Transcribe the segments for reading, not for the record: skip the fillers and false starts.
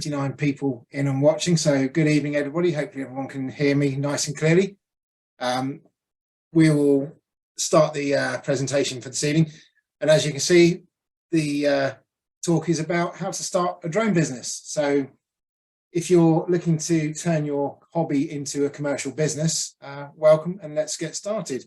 29 people in and watching. So good evening, everybody. Hopefully everyone can hear me nice and clearly. We will start the presentation for this evening. And as you can see, the talk is about how to start a drone business. So if you're looking to turn your hobby into a commercial business, welcome, and let's get started.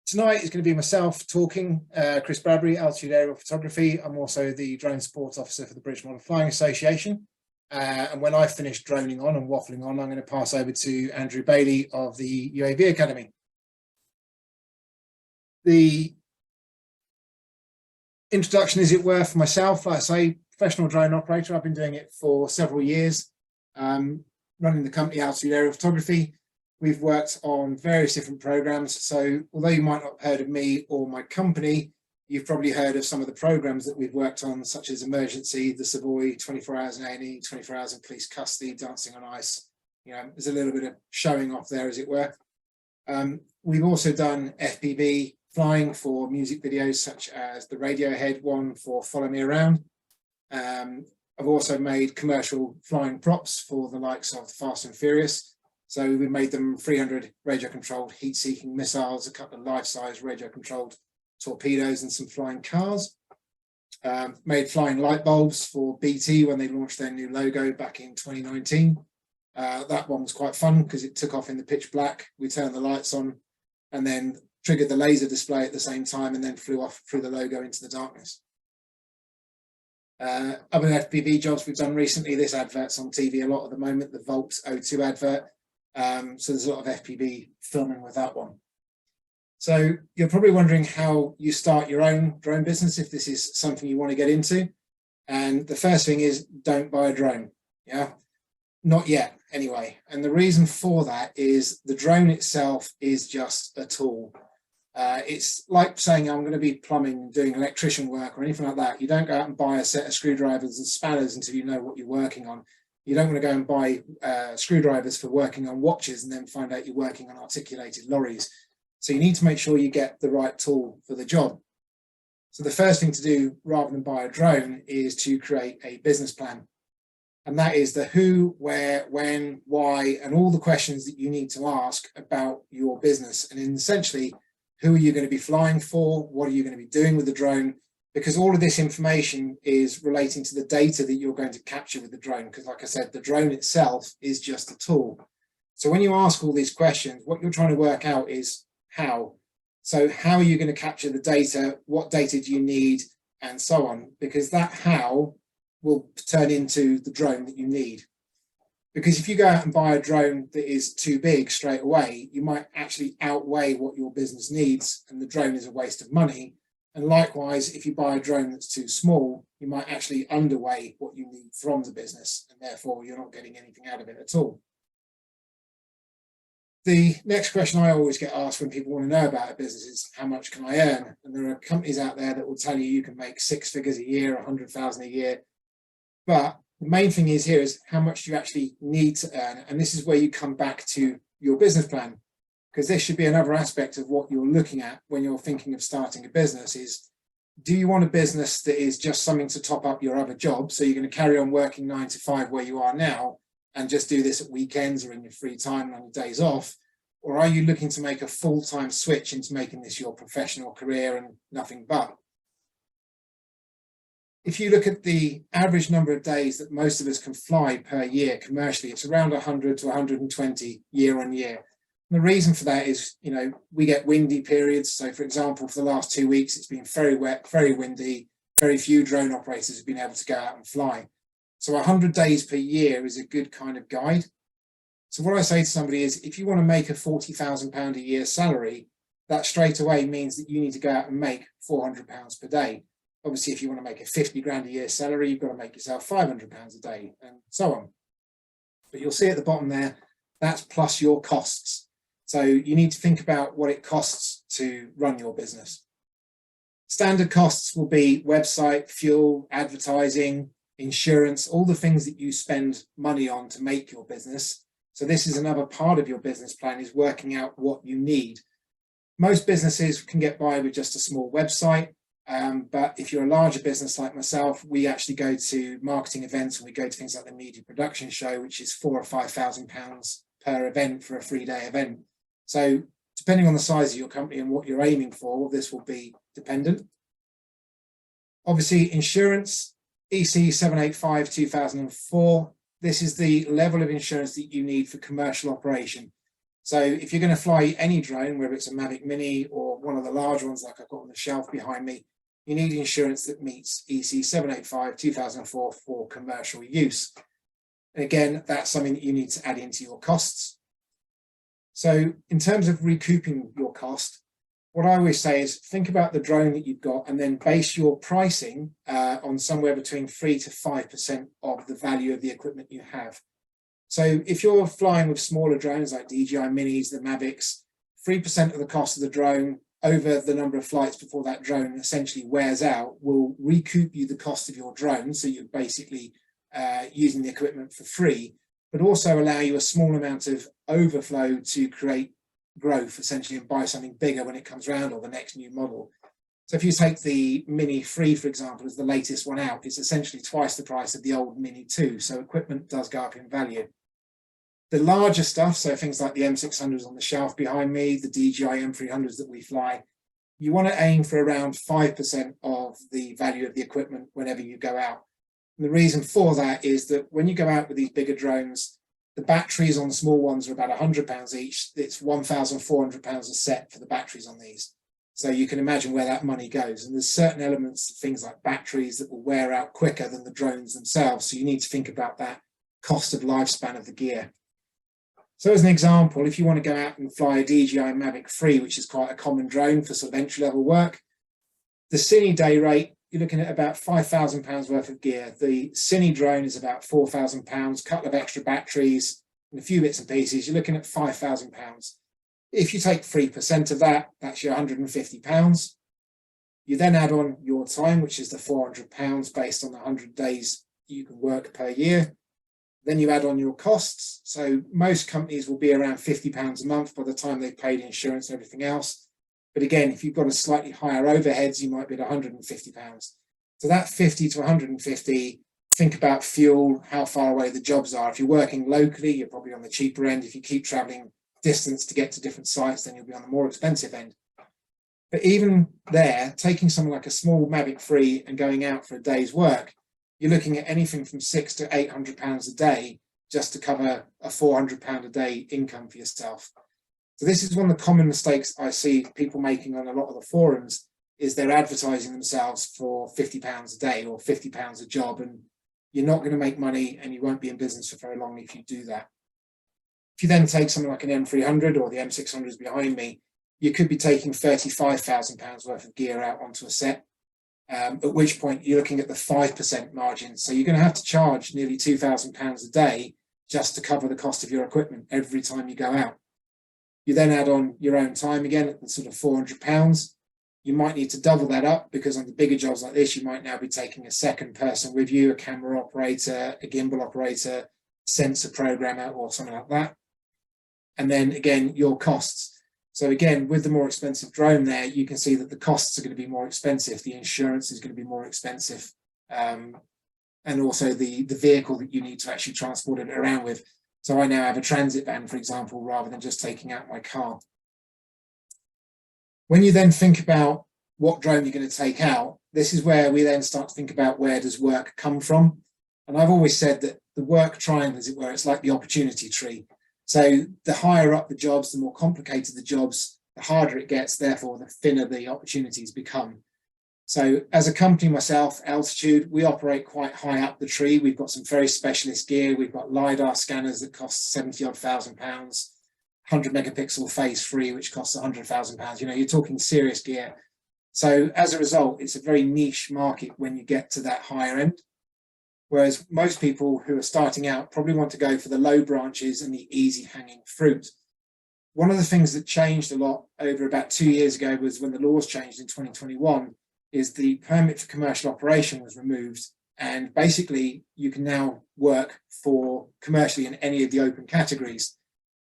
Tonight is going to be myself talking, Chris Bradbury, Altitude Aerial Photography. I'm also the Drone Support Officer for the British Model Flying Association. And when I've finished droning on and waffling on, I'm going to pass over to Andrew Bailey of the UAV Academy. The introduction, as it were, for myself, like I say, professional drone operator. I've been doing it for several years, running the company Altitude Aerial Photography. We've worked on various different programs. So although you might not have heard of me or my company, you've probably heard of some of the programs that we've worked on, such as Emergency, the Savoy, 24 Hours in A&E, 24 Hours in Police Custody, Dancing on Ice. You know, there's a little bit of showing off there, as it were. We've also done FPV flying for music videos, such as the Radiohead one for Follow Me Around. I've also made commercial flying props for the likes of Fast and Furious. So we made them 300 radio-controlled heat-seeking missiles, a couple of life-size radio-controlled torpedoes, and some flying cars. Made flying light bulbs for BT when they launched their new logo back in 2019. That one was quite fun because it took off in the pitch black. We turned the lights on and then triggered the laser display at the same time and then flew off through the logo into the darkness. Other FPV jobs we've done recently, this advert's on TV a lot at the moment, the Volt O2 advert. So there's a lot of FPV filming with that one. So you're probably wondering how you start your own drone business if this is something you want to get into. And the first thing is, don't buy a drone. Yeah, not yet anyway. And the reason for that is the drone itself is just a tool. It's like saying I'm going to be plumbing, doing electrician work or anything like that. You don't go out and buy a set of screwdrivers and spanners until you know what you're working on. You don't want to go and buy screwdrivers for working on watches and then find out you're working on articulated lorries. So you need to make sure you get the right tool for the job. So the first thing to do, rather than buy a drone, is to create a business plan. And that is the who, where, when, why, and all the questions that you need to ask about your business. And essentially, who are you going to be flying for? What are you going to be doing with the drone? Because all of this information is relating to the data that you're going to capture with the drone. Because like I said, the drone itself is just a tool. So when you ask all these questions, what you're trying to work out is how. So how are you going to capture the data? What data do you need? And so on. Because that how will turn into the drone that you need. Because if you go out and buy a drone that is too big straight away, you might actually outweigh what your business needs, and the drone is a waste of money. And likewise, if you buy a drone that's too small, you might actually underweigh what you need from the business, and therefore you're not getting anything out of it at all. The next question I always get asked when people want to know about a business is, how much can I earn? And there are companies out there that will tell you you can make 6 figures a year, 100,000 a year. But the main thing is here is how much do you actually need to earn? And this is where you come back to your business plan. Because this should be another aspect of what you're looking at when you're thinking of starting a business is, do you want a business that is just something to top up your other job? So you're going to carry on working 9 to 5 where you are now and just do this at weekends or in your free time and on your days off? Or are you looking to make a full-time switch into making this your professional career and nothing but? If you look at the average number of days that most of us can fly per year commercially, it's around 100 to 120 year on year. The reason for that is, you know, we get windy periods. So, for example, for the last 2 weeks, it's been very wet, very windy. Very few drone operators have been able to go out and fly. So 100 days per year is a good kind of guide. So what I say to somebody is, if you want to make a £40,000 a year salary, that straight away means that you need to go out and make £400 per day. Obviously, if you want to make a 50 grand a year salary, you've got to make yourself £500 a day and so on. But you'll see at the bottom there, that's plus your costs. So you need to think about what it costs to run your business. Standard costs will be website, fuel, advertising, insurance, all the things that you spend money on to make your business. So this is another part of your business plan, is working out what you need. Most businesses can get by with just a small website. But if you're a larger business like myself, we actually go to marketing events and we go to things like the media production show, which is £4,000 or £5,000 per event for a 3-day event. So depending on the size of your company and what you're aiming for, this will be dependent. Obviously, insurance, EC 785 2004. This is the level of insurance that you need for commercial operation. So if you're going to fly any drone, whether it's a Mavic Mini or one of the large ones like I've got on the shelf behind me, you need insurance that meets EC 785 2004 for commercial use. And again, that's something that you need to add into your costs. So in terms of recouping your cost, what I always say is think about the drone that you've got and then base your pricing on somewhere between 3 to 5% of the value of the equipment you have. So if you're flying with smaller drones like DJI Minis, the Mavics, 3% of the cost of the drone over the number of flights before that drone essentially wears out will recoup you the cost of your drone. So you're basically using the equipment for free, but also allow you a small amount of overflow to create growth essentially and buy something bigger when it comes around or the next new model. So if you take the Mini 3, for example, as the latest one out, it's essentially twice the price of the old Mini 2. So equipment does go up in value. The larger stuff, so things like the M600s on the shelf behind me, the DJI M300s that we fly, you want to aim for around 5% of the value of the equipment whenever you go out. And the reason for that is that when you go out with these bigger drones, the batteries on the small ones are about £100 each. It's £1,400 a set for the batteries on these. So you can imagine where that money goes. And there's certain elements, things like batteries, that will wear out quicker than the drones themselves. So you need to think about that cost of lifespan of the gear. So as an example, if you want to go out and fly a DJI Mavic 3, which is quite a common drone for sort of entry-level work, the Cine day rate, you're looking at about £5,000 worth of gear. The Cine drone is about £4,000, a couple of extra batteries, and a few bits and pieces. You're looking at £5,000. If you take 3% of that, that's your £150. You then add on your time, which is the £400 based on the 100 days you can work per year. Then you add on your costs. So most companies will be around £50 a month by the time they've paid insurance and everything else. But again, if you've got a slightly higher overheads, you might be at £150. So that 50 to 150, think about fuel, how far away the jobs are. If you're working locally, you're probably on the cheaper end. If you keep traveling distance to get to different sites, then you'll be on the more expensive end. But even there, taking something like a small Mavic 3 and going out for a day's work, you're looking at anything from £600 to £800 a day just to cover a £400 a day income for yourself. So this is one of the common mistakes I see people making on a lot of the forums, is they're advertising themselves for £50 a day or £50 a job, and you're not going to make money and you won't be in business for very long if you do that. If you then take something like an M300 or the M600s behind me, you could be taking £35,000 worth of gear out onto a set. At which point you're looking at the 5% margin. So you're going to have to charge nearly £2,000 a day just to cover the cost of your equipment every time you go out. You then add on your own time again at the sort of £400. You might need to double that up because on the bigger jobs like this, you might now be taking a second person with you, a camera operator, a gimbal operator, sensor programmer, or something like that. And then again, your costs. So again, with the more expensive drone there, you can see that the costs are going to be more expensive. The insurance is going to be more expensive. And also the vehicle that you need to actually transport it around with. So I now have a transit van, for example, rather than just taking out my car. When you then think about what drone you're going to take out, this is where we then start to think about where does work come from. And I've always said that the work triangle, as it were, it's like the opportunity tree. So the higher up the jobs, the more complicated the jobs, the harder it gets, therefore the thinner the opportunities become. So as a company myself, Altitude, we operate quite high up the tree. We've got some very specialist gear. We've got LiDAR scanners that cost 70-odd thousand pounds, 100 megapixel phase 3, which costs £100,000. You know, you're talking serious gear. So as a result, it's a very niche market when you get to that higher end. Whereas most people who are starting out probably want to go for the low branches and the easy hanging fruit. One of the things that changed a lot over about 2 years ago was when the laws changed in 2021, is the permit for commercial operation was removed. And basically you can now work for commercially in any of the open categories.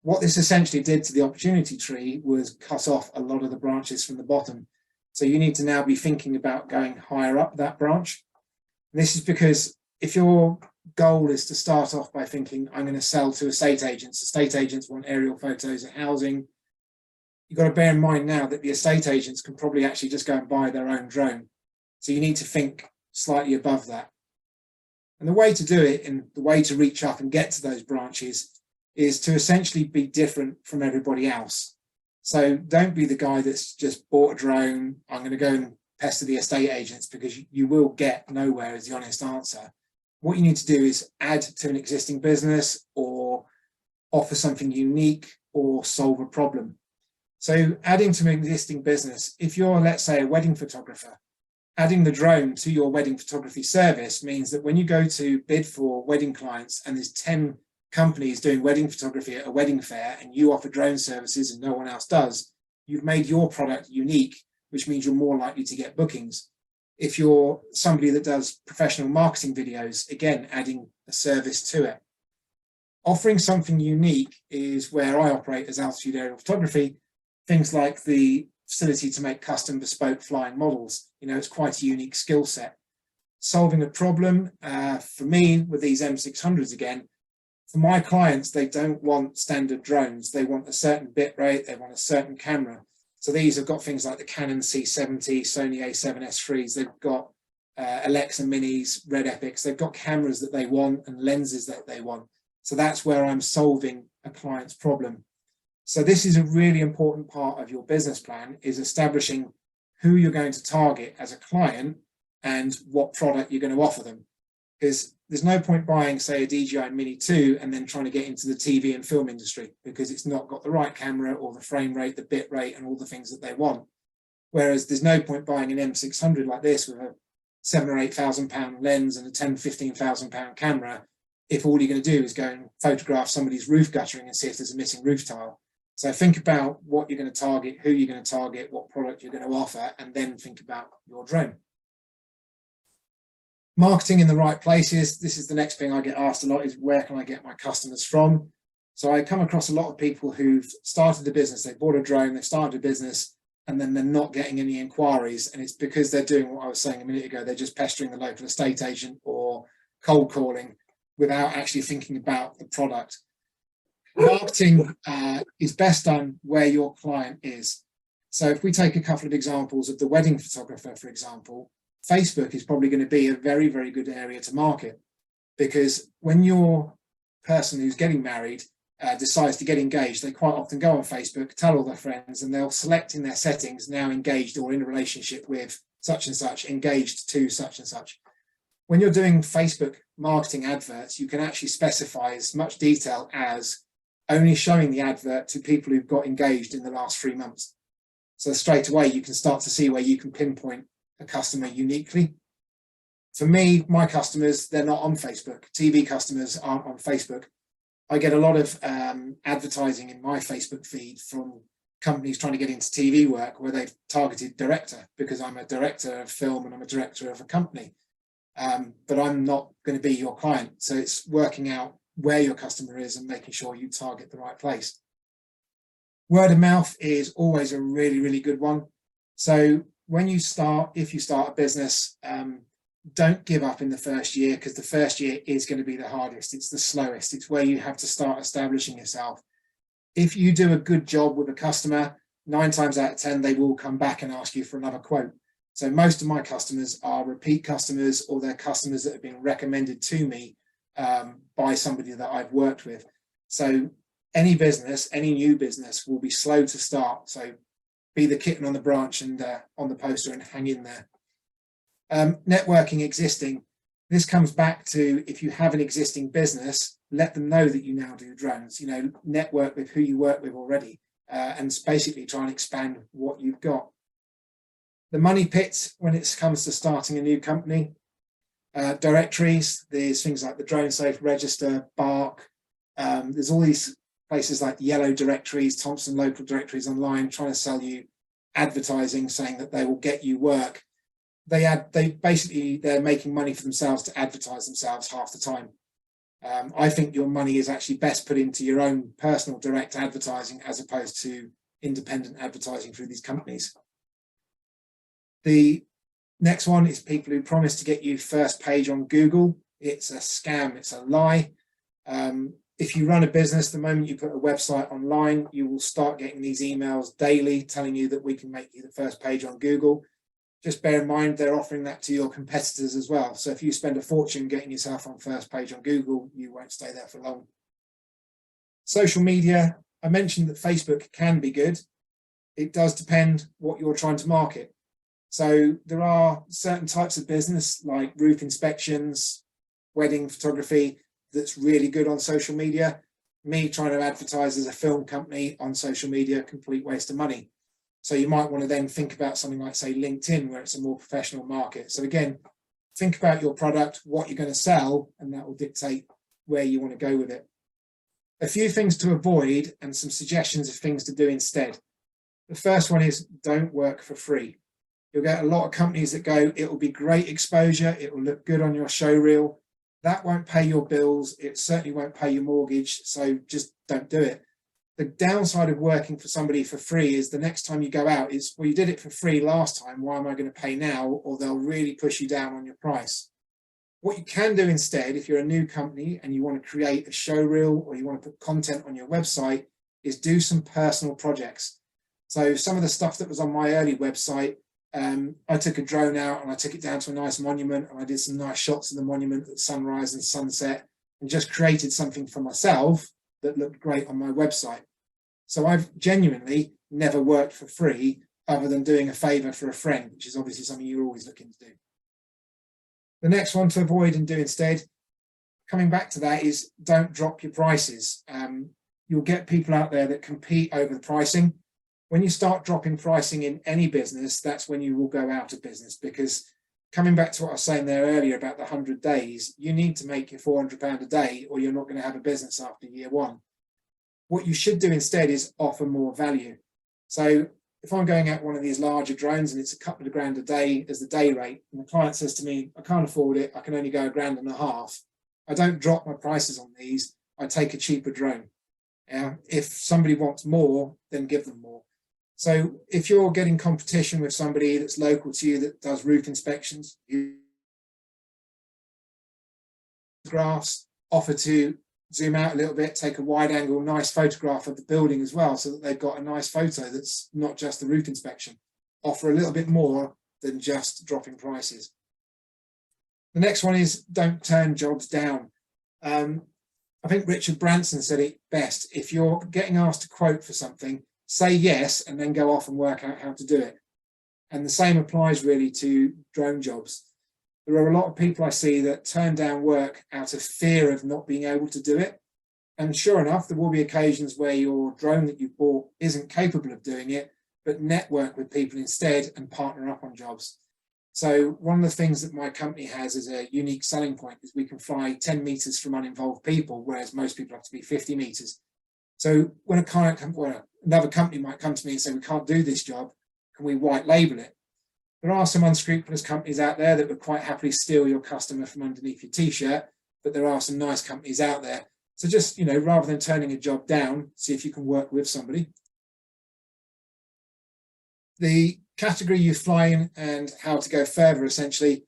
What this essentially did to the opportunity tree was cut off a lot of the branches from the bottom. So you need to now be thinking about going higher up that branch. And this is because if your goal is to start off by thinking, I'm going to sell to estate agents want aerial photos of housing, you've got to bear in mind now that the estate agents can probably actually just go and buy their own drone. So you need to think slightly above that. And the way to do it, and the way to reach up and get to those branches, is to essentially be different from everybody else. So don't be the guy that's just bought a drone, I'm going to go and pester the estate agents, because you will get nowhere is the honest answer. What you need to do is add to an existing business, or offer something unique, or solve a problem. So adding to an existing business, if you're, let's say, a wedding photographer, adding the drone to your wedding photography service means that when you go to bid for wedding clients and there's 10 companies doing wedding photography at a wedding fair and you offer drone services and no one else does, you've made your product unique, which means you're more likely to get bookings. If you're somebody that does professional marketing videos, again, adding a service to it. Offering something unique is where I operate as Altitude Aerial Photography. Things like the facility to make custom bespoke flying models. It's quite a unique skill set. Solving a problem, for me, with these M600s again, for my clients, they don't want standard drones. They want a certain bit rate, they want a certain camera. So these have got things like the Canon C70, Sony A7S3s, they've got Alexa Minis, Red Epics, they've got cameras that they want and lenses that they want. So that's where I'm solving a client's problem. So this is a really important part of your business plan, is establishing who you're going to target as a client and what product you're going to offer them. Because there's no point buying, say, a DJI Mini 2 and then trying to get into the TV and film industry, because it's not got the right camera or the frame rate, the bit rate, and all the things that they want. Whereas there's no point buying an M600 like this with a £7,000 or £8,000 lens and a £10,000, £15,000 camera if all you're going to do is go and photograph somebody's roof guttering and see if there's a missing roof tile. So think about what you're going to target, who you're going to target, what product you're going to offer, and then think about your drone. Marketing in the right places. This is the next thing I get asked a lot, is where can I get my customers from? So I come across a lot of people who've started a business, they bought a drone, they've started a business, and then they're not getting any inquiries. And it's because they're doing what I was saying a minute ago. They're just pestering the local estate agent or cold calling without actually thinking about the product. Marketing is best done where your client is. So if we take a couple of examples of the wedding photographer, for example, Facebook is probably going to be a very, very good area to market, because when your person who's getting married decides to get engaged, they quite often go on Facebook, tell all their friends, and they'll select in their settings, now engaged or in a relationship with such and such, engaged to such and such. When you're doing Facebook marketing adverts, you can actually specify as much detail as only showing the advert to people who've got engaged in the last 3 months. So straight away, you can start to see where you can pinpoint a customer uniquely. For me, my customers, they're not on Facebook. TV customers aren't on Facebook. I get a lot of advertising in my Facebook feed from companies trying to get into TV work where they've targeted director, because I'm a director of film and I'm a director of a company. But I'm not going to be your client. So it's working out where your customer is and making sure you target the right place. Word of mouth is always a really, really good one. So when you start, if you start a business, don't give up in the first year, because the first year is going to be the hardest. It's the slowest. It's where you have to start establishing yourself. If you do a good job with a customer, 9 times out of 10, they will come back and ask you for another quote. So most of my customers are repeat customers, or they're customers that have been recommended to me by somebody that I've worked with. So any business, any new business will be slow to start. So be the kitten on the branch and on the poster and hang in there. Networking existing. This comes back to, if you have an existing business, let them know that you now do drones. Network with who you work with already, and basically try and expand what you've got. The money pit when it comes to starting a new company. Directories, there's things like the Drone Safe Register, Bark. There's all these places like Yellow Directories, Thompson Local Directories online trying to sell you advertising, saying that they will get you work. They're making money for themselves to advertise themselves half the time. I think your money is actually best put into your own personal direct advertising as opposed to independent advertising through these companies. The next one is people who promise to get you first page on Google. It's a scam, it's a lie. If you run a business, the moment you put a website online, you will start getting these emails daily telling you that we can make you the first page on Google. Just bear in mind, they're offering that to your competitors as well. So if you spend a fortune getting yourself on first page on Google, you won't stay there for long. Social media, I mentioned that Facebook can be good. It does depend what you're trying to market. So there are certain types of business like roof inspections, wedding photography, that's really good on social media. Me trying to advertise as a film company on social media, complete waste of money. So you might want to then think about something like, say, LinkedIn, where it's a more professional market. So again, think about your product, what you're going to sell, and that will dictate where you want to go with it. A few things to avoid and some suggestions of things to do instead. The first one is don't work for free. You'll get a lot of companies that go, it will be great exposure, it will look good on your show reel. That won't pay your bills. It certainly won't pay your mortgage. So just don't do it. The downside of working for somebody for free is the next time you go out is, well, you did it for free last time. Why am I going to pay now? Or they'll really push you down on your price. What you can do instead, if you're a new company and you want to create a show reel or you want to put content on your website, is do some personal projects. So some of the stuff that was on my early website, I took a drone out and I took it down to a nice monument and I did some nice shots of the monument at sunrise and sunset and just created something for myself that looked great on my website. So I've genuinely never worked for free other than doing a favor for a friend, which is obviously something you're always looking to do. The next one to avoid and do instead, coming back to that, is don't drop your prices. You'll get people out there that compete over the pricing. When you start dropping pricing in any business, that's when you will go out of business, because coming back to what I was saying there earlier about the 100 days, you need to make your £400 a day or you're not going to have a business after year one. What you should do instead is offer more value. So if I'm going out one of these larger drones and it's a couple of grand a day as the day rate, and the client says to me, I can't afford it, I can only go £1.5 grand, I don't drop my prices on these, I take a cheaper drone. If somebody wants more, then give them more. So if you're getting competition with somebody that's local to you that does roof inspections, photographs, offer to zoom out a little bit, take a wide angle, nice photograph of the building as well, so that they've got a nice photo that's not just the roof inspection. Offer a little bit more than just dropping prices. The next one is don't turn jobs down. I think Richard Branson said it best. If you're getting asked to quote for something, say yes and then go off and work out how to do it. And the same applies really to drone jobs. There are a lot of people I see that turn down work out of fear of not being able to do it. And sure enough, there will be occasions where your drone that you bought isn't capable of doing it, but network with people instead and partner up on jobs. So one of the things that my company has as a unique selling point is we can fly 10 meters from uninvolved people, whereas most people have to be 50 meters. So when a client, another company might come to me and say, we can't do this job, can we white label it? There are some unscrupulous companies out there that would quite happily steal your customer from underneath your t-shirt, but there are some nice companies out there. So just, rather than turning a job down, see if you can work with somebody. The category you fly in and how to go further, essentially,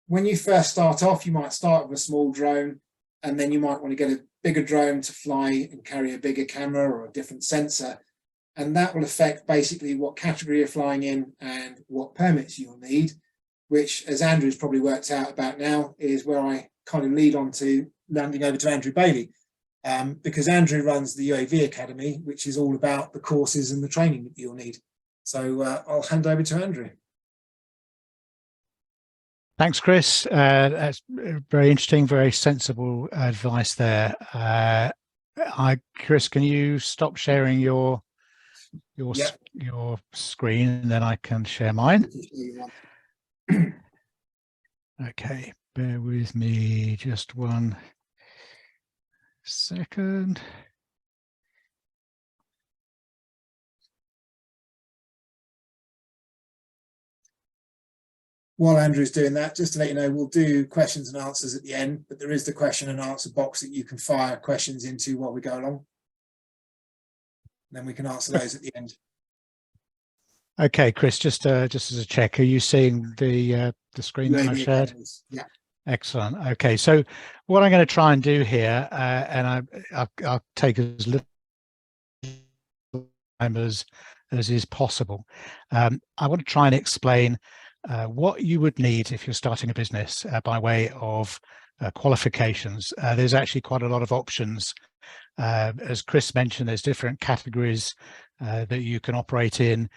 when you first start off, you might start with a small drone, and then you might want to get a bigger drone to fly and carry a bigger camera or a different sensor. And that will affect basically what category you're flying in and what permits you'll need, which, as Andrew's probably worked out about now, is where I kind of lead on to landing over to Andrew Bailey, because Andrew runs the UAV Academy, which is all about the courses and the training that you'll need. So I'll hand over to Andrew. Thanks, Chris. That's very interesting, very sensible advice there. Chris, can you stop sharing your screen and then I can share mine? Okay, bear with me just 1 second. While Andrew's doing that, just to let you know, we'll do questions and answers at the end, but there is the question and answer box that you can fire questions into while we go along. Then we can answer those at the end. Okay, Chris, just as a check, are you seeing the screen that I UAV shared? academies. Yeah. Excellent. Okay, so what I'm going to try and do here, and I'll take as little time as is possible. I want to try and explain what you would need if you're starting a business by way of qualifications. There's actually quite a lot of options. As Chris mentioned, there's different categories that you can operate in.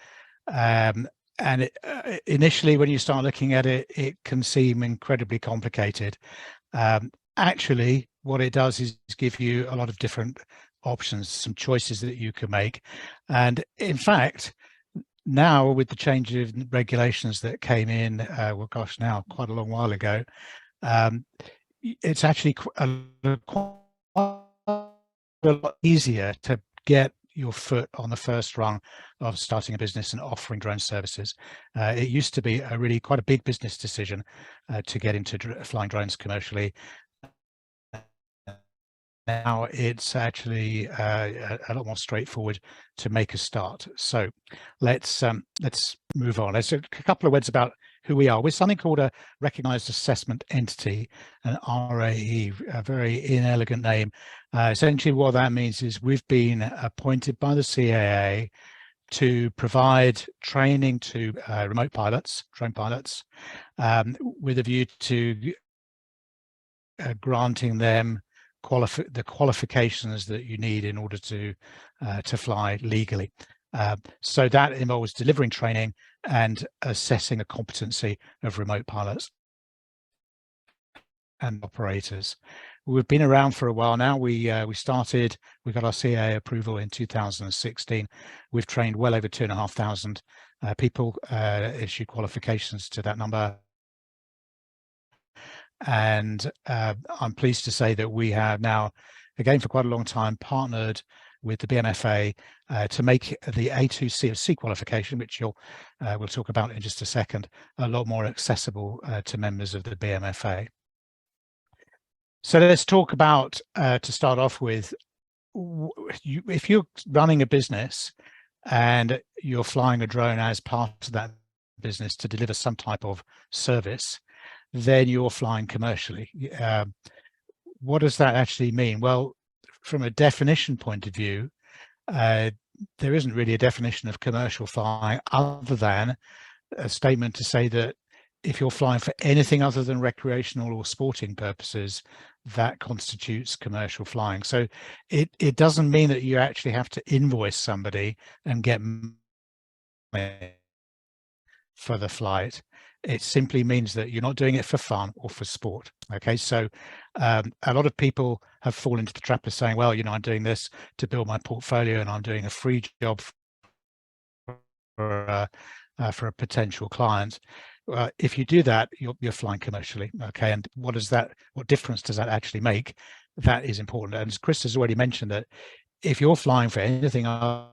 And initially, when you start looking at it, it can seem incredibly complicated. Actually, what it does is give you a lot of different options, some choices that you can make. And in fact, now with the change of regulations that came in, well, gosh, now quite a long while ago, it's actually quite a lot easier to get your foot on the first rung of starting a business and offering drone services. It used to be quite a big business decision to get into flying drones commercially. Now it's actually a lot more straightforward to make a start. So let's move on. Let's a couple of words about who we are. We're something called a Recognized Assessment Entity, an RAE, a very inelegant name. Essentially what that means is we've been appointed by the CAA to provide training to remote pilots, drone pilots, with a view to granting them the qualifications that you need in order to fly legally. So that involves delivering training and assessing the competency of remote pilots and operators. We've been around for a while now. We got our CAA approval in 2016. We've trained well over 2,500 people, issued qualifications to that number. And I'm pleased to say that we have now, again for quite a long time, partnered with the BMFA to make the A2CFC qualification, which we'll talk about in just a second, a lot more accessible to members of the BMFA. So let's talk about, to start off with, if you're running a business and you're flying a drone as part of that business to deliver some type of service, then you're flying commercially. What does that actually mean? Well, from a definition point of view, there isn't really a definition of commercial flying other than a statement to say that if you're flying for anything other than recreational or sporting purposes, that constitutes commercial flying. So it doesn't mean that you actually have to invoice somebody and get money for the flight. It simply means that you're not doing it for fun or for sport. Okay, so a lot of people have fallen into the trap of saying, well, I'm doing this to build my portfolio and I'm doing a free job for a potential client. If you do that, you're flying commercially. Okay, and what difference does that actually make? That is important. And as Chris has already mentioned, that if you're flying for anything other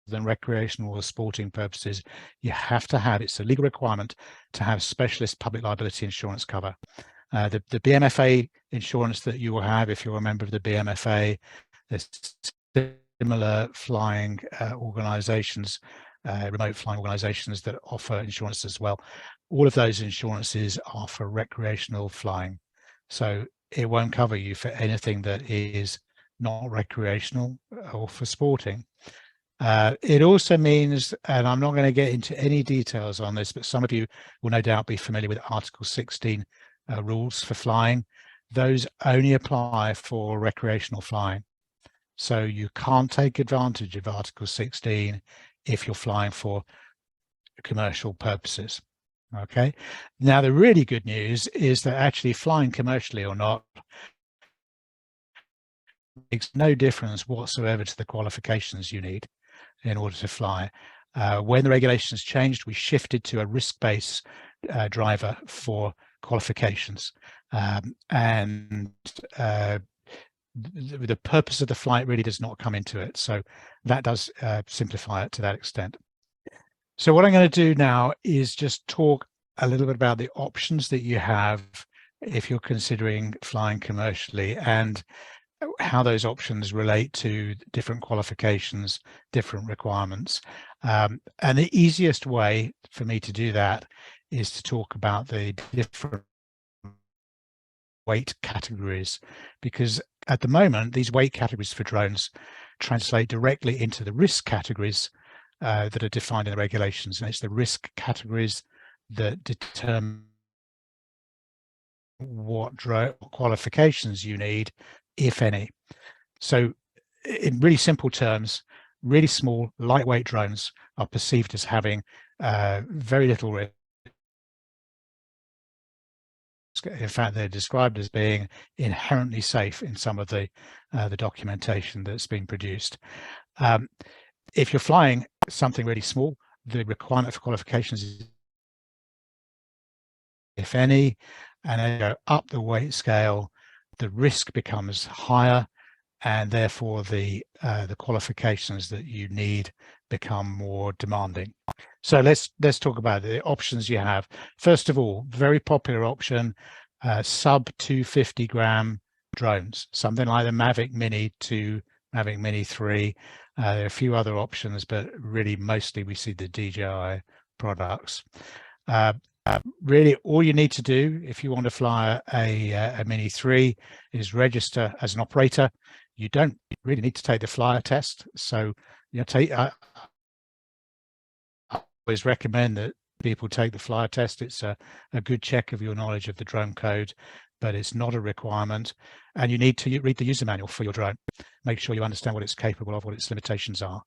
than recreational or sporting purposes, you have to have, it's a legal requirement to have specialist public liability insurance cover. The BMFA insurance that you will have if you're a member of the BMFA, there's similar flying organizations, remote flying organizations that offer insurance as well. All of those insurances are for recreational flying. So it won't cover you for anything that is not recreational or for sporting. It also means, and I'm not going to get into any details on this, but some of you will no doubt be familiar with Article 16 rules for flying. Those only apply for recreational flying. So you can't take advantage of Article 16 if you're flying for commercial purposes. Okay. Now, the really good news is that actually flying commercially or not makes no difference whatsoever to the qualifications you need in order to fly. When the regulations changed, we shifted to a risk-based driver for qualifications. And the purpose of the flight really does not come into it. So that does simplify it to that extent. So what I'm going to do now is just talk a little bit about the options that you have if you're considering flying commercially. And how those options relate to different qualifications, different requirements. And the easiest way for me to do that is to talk about the different weight categories, because at the moment, these weight categories for drones translate directly into the risk categories that are defined in the regulations. And it's the risk categories that determine what drone qualifications you need, if any. So in really simple terms, really small, lightweight drones are perceived as having very little risk. In fact, they're described as being inherently safe in some of the documentation that's been produced. If you're flying something really small, the requirement for qualifications is, if any, and then go up the weight scale, the risk becomes higher, and therefore the qualifications that you need become more demanding. So let's talk about the options you have. First of all, very popular option, sub 250 gram drones, something like the Mavic Mini 2, Mavic Mini 3. There are a few other options, but really mostly we see the DJI products. Really, all you need to do if you want to fly a Mini 3 is register as an operator. You don't really need to take the flyer test. So I always recommend that people take the flyer test. It's a good check of your knowledge of the drone code, but it's not a requirement. And you need to read the user manual for your drone. Make sure you understand what it's capable of, what its limitations are.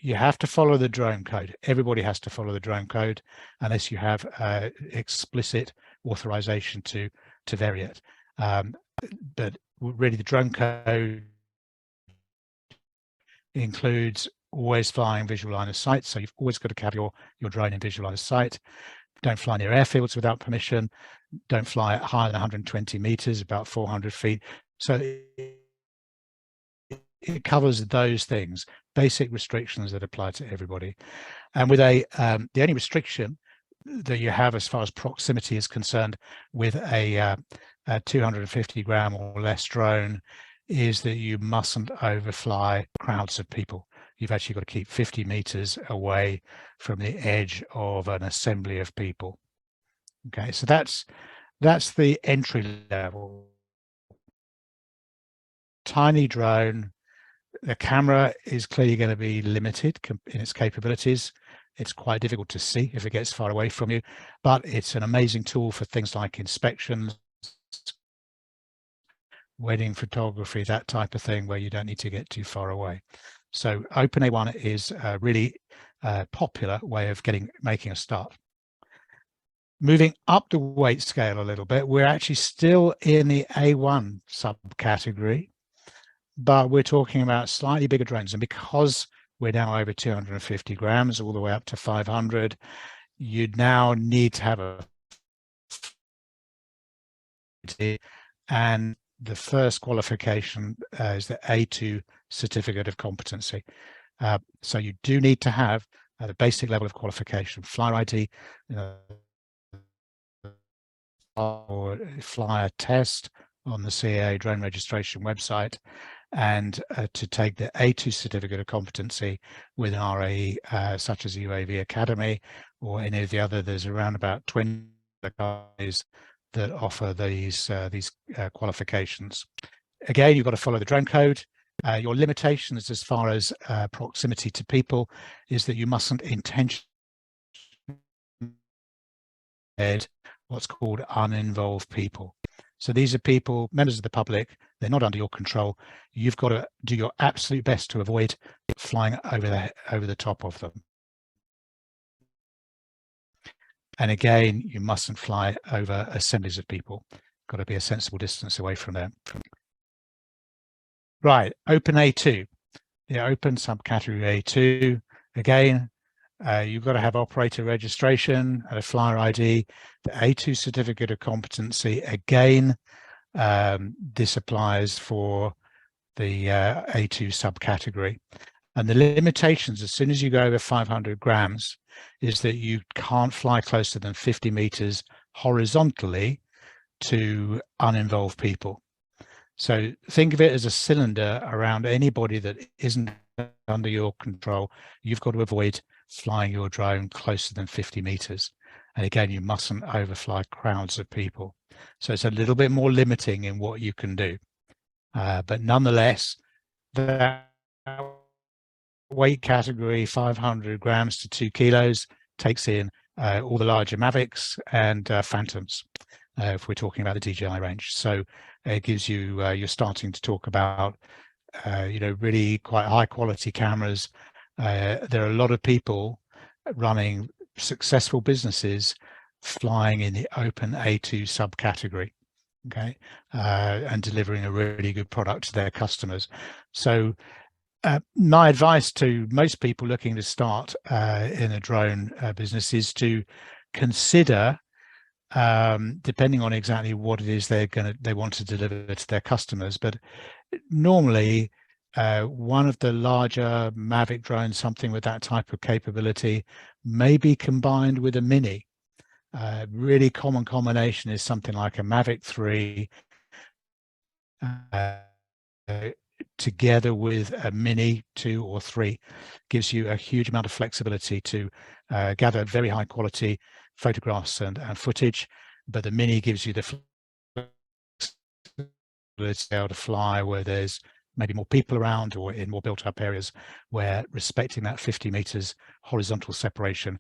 You have to follow the drone code. Everybody has to follow the drone code unless you have explicit authorization to vary it. But really, the drone code includes always flying visual line of sight. So you've always got to have your drone in visual line of sight. Don't fly near airfields without permission. Don't fly at higher than 120 meters, about 400 feet. So it covers those things, basic restrictions that apply to everybody. And with the only restriction that you have as far as proximity is concerned with a 250 gram or less drone is that you mustn't overfly crowds of people. You've actually got to keep 50 meters away from the edge of an assembly of people. Okay, so that's the entry level. Tiny drone. The camera is clearly going to be limited in its capabilities. It's quite difficult to see if it gets far away from you, but it's an amazing tool for things like inspections, wedding photography, that type of thing, where you don't need to get too far away. So OpenA1 is a really popular way of making a start. Moving up the weight scale a little bit, we're actually still in the A1 subcategory, but we're talking about slightly bigger drones. And because we're now over 250 grams, all the way up to 500, you now need to have and the first qualification is the A2 certificate of competency. So you do need to have the basic level of qualification, flyer ID, or flyer test on the CAA drone registration website, and to take the A2 certificate of competency with an RAE, such as UAV Academy or any of the other. There's around about 20 guys that offer these qualifications. Again, you've got to follow the drone code. Your limitations as far as proximity to people is that you mustn't intentionally what's called uninvolved people. So these are people, members of the public, they're not under your control. You've got to do your absolute best to avoid flying over the top of them. And again, you mustn't fly over assemblies of people. Got to be a sensible distance away from them. Right, Open A2, the open subcategory A2. Again, you've got to have operator registration and a flyer ID, the A2 certificate of competency. Again, this applies for the A2 subcategory. And the limitations, as soon as you go over 500 grams, is that you can't fly closer than 50 meters horizontally to uninvolved people. So think of it as a cylinder around anybody that isn't under your control. You've got to avoid flying your drone closer than 50 meters. And again, you mustn't overfly crowds of people. So it's a little bit more limiting in what you can do. But nonetheless, that weight category, 500 grams to 2 kilos, takes in all the larger Mavics and Phantoms, if we're talking about the DJI range. So it gives you, you're starting to talk about, really quite high quality cameras. There are a lot of people running successful businesses flying in the open A2 subcategory, okay, and delivering a really good product to their customers. So my advice to most people looking to start in a drone business is to consider, depending on exactly what it is they want to deliver to their customers, but normally one of the larger Mavic drones, something with that type of capability, may be combined with a Mini. Really common combination is something like a Mavic 3 together with a Mini 2 or 3, gives you a huge amount of flexibility to gather very high quality photographs and footage, but the Mini gives you the flexibility to fly where there's maybe more people around or in more built up areas where respecting that 50 meters horizontal separation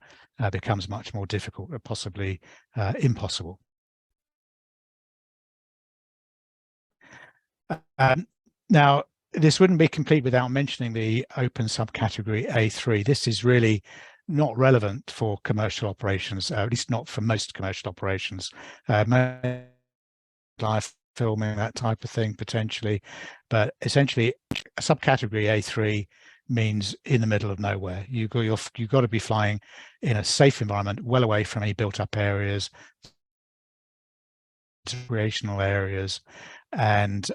becomes much more difficult or possibly impossible. Now, this wouldn't be complete without mentioning the open subcategory A3. This is really not relevant for commercial operations, at least not for most commercial operations. Live filming, that type of thing, potentially. But essentially, a subcategory A3 means in the middle of nowhere. You've got to be flying in a safe environment, well away from any built-up areas, recreational areas, and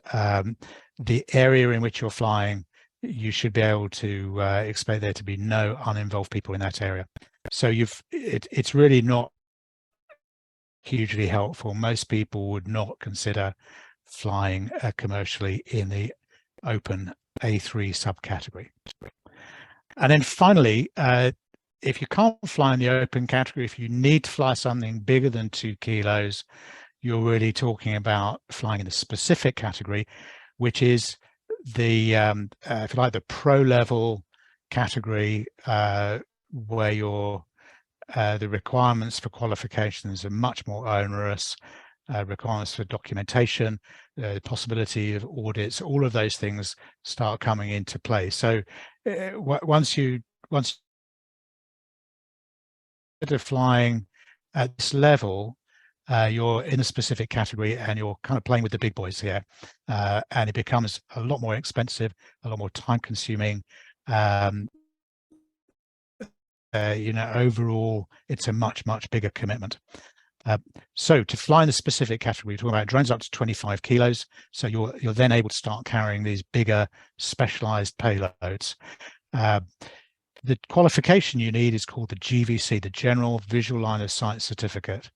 the area in which you're flying, you should be able to expect there to be no uninvolved people in that area. So it's really not hugely helpful. Most people would not consider flying commercially in the open A3 subcategory. And then finally, if you can't fly in the open category, if you need to fly something bigger than 2 kilos, you're really talking about flying in the specific category, which is the, if you like, the pro level category, where you're the requirements for qualifications are much more onerous, requirements for documentation, the possibility of audits, all of those things start coming into play. So once you're flying at this level, you're in a specific category and you're kind of playing with the big boys here, and it becomes a lot more expensive, a lot more time consuming. Overall, it's a much bigger commitment. So to fly in the specific category, we're talking about drones up to 25 kilos. So you're then able to start carrying these bigger specialized payloads. The qualification you need is called the GVC, the General Visual Line of Sight Certificate.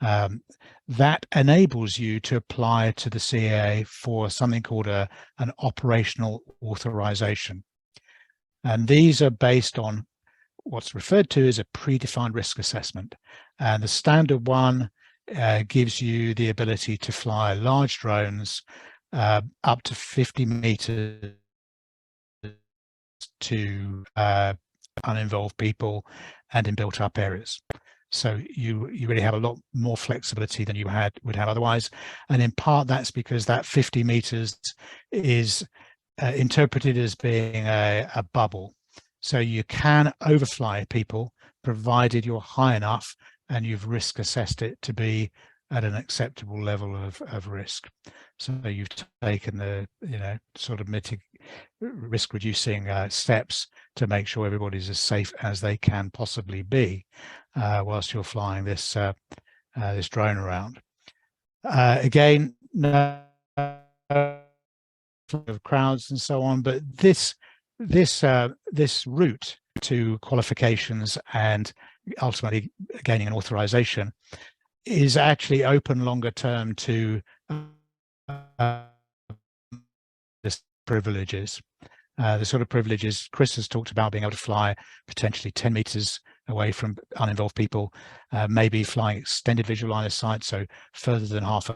That enables you to apply to the CAA for something called an operational authorization. And these are based on what's referred to as a predefined risk assessment. And the standard one gives you the ability to fly large drones up to 50 meters to uninvolved people and in built up areas. So you really have a lot more flexibility than you would have otherwise. And in part, that's because that 50 meters is interpreted as being a bubble. So you can overfly people provided you're high enough and you've risk assessed it to be at an acceptable level of risk. So you've taken the sort of risk reducing steps to make sure everybody's as safe as they can possibly be whilst you're flying this this drone around. Again, no of crowds and so on, but this route to qualifications and ultimately gaining an authorization is actually open longer term to this privileges. The sort of privileges Chris has talked about, being able to fly potentially 10 meters away from uninvolved people, maybe flying extended visual line of sight, so further than half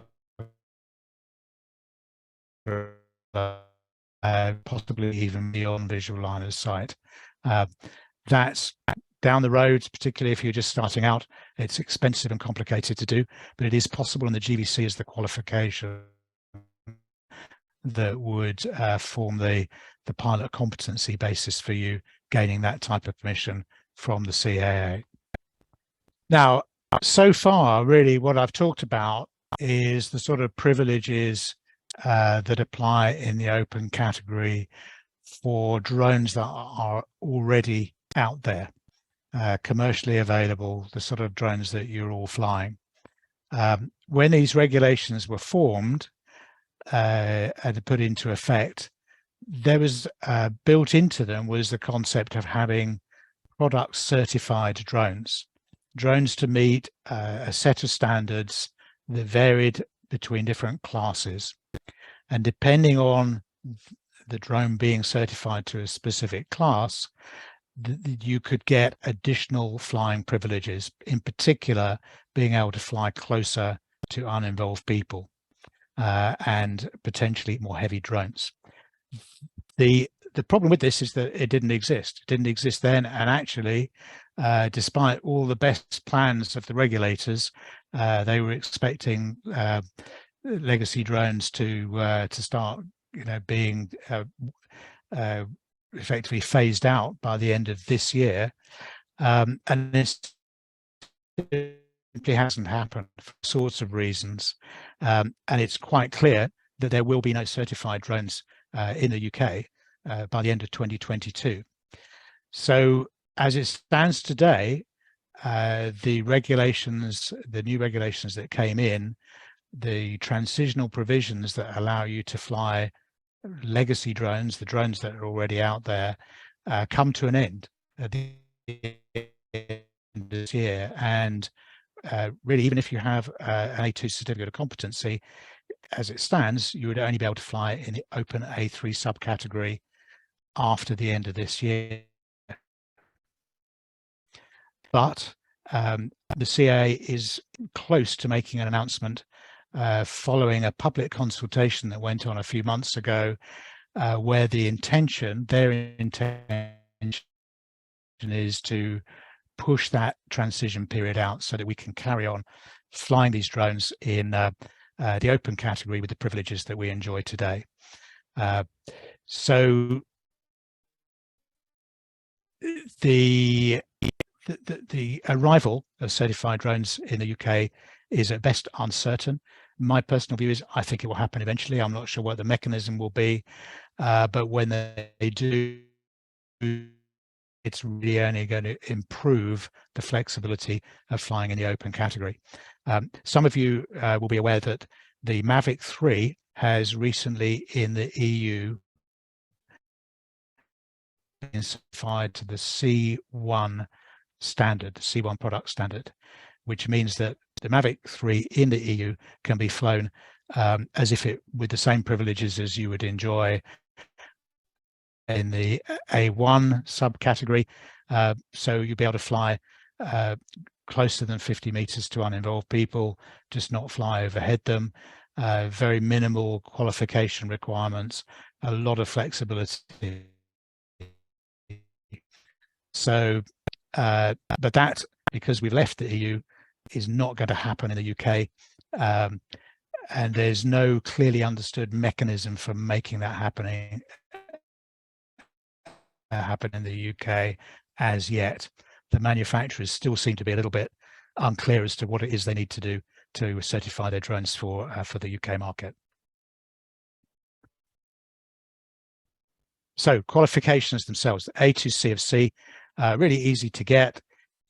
possibly even beyond visual line of sight. That's down the road, particularly if you're just starting out. It's expensive and complicated to do, but it is possible, and the GVC is the qualification that would form the pilot competency basis for you gaining that type of permission from the CAA. Now, so far, really what I've talked about is the sort of privileges that apply in the open category for drones that are already out there, commercially available, the sort of drones that you're all flying. When these regulations were formed and put into effect, there was built into them was the concept of having product certified drones to meet a set of standards that varied between different classes. And depending on the drone being certified to a specific class, you could get additional flying privileges, in particular being able to fly closer to uninvolved people and potentially more heavy drones. The problem with this is that it didn't exist. It didn't exist then, and actually, despite all the best plans of the regulators, they were expecting legacy drones to start, being effectively phased out by the end of this year, and this simply hasn't happened for sorts of reasons, and it's quite clear that there will be no certified drones in the UK by the end of 2022. So as it stands today, the new regulations that came in, the transitional provisions that allow you to fly legacy drones, the drones that are already out there, come to an end at the end of this year. And really, even if you have an A2 certificate of competency, as it stands, you would only be able to fly in the open A3 subcategory after the end of this year. But the CAA is close to making an announcement following a public consultation that went on a few months ago, where their intention is to push that transition period out so that we can carry on flying these drones in the open category with the privileges that we enjoy today. So the arrival of certified drones in the UK is at best uncertain. My personal view is I think it will happen eventually. I'm not sure what the mechanism will be, but when they do, it's really only going to improve the flexibility of flying in the open category. Some of you will be aware that the Mavic 3 has recently in the EU been certified to the C1 standard, the C1 product standard, which means that the Mavic 3 in the EU can be flown as if it with the same privileges as you would enjoy in the A1 subcategory. So you'll be able to fly closer than 50 meters to uninvolved people, just not fly overhead them. Very minimal qualification requirements, a lot of flexibility. So, but that, because we've left the EU, is not going to happen in the UK. And there's no clearly understood mechanism for making that happen in the UK as yet. The manufacturers still seem to be a little bit unclear as to what it is they need to do to certify their drones for the UK market. So qualifications themselves, A2 CFC, really easy to get.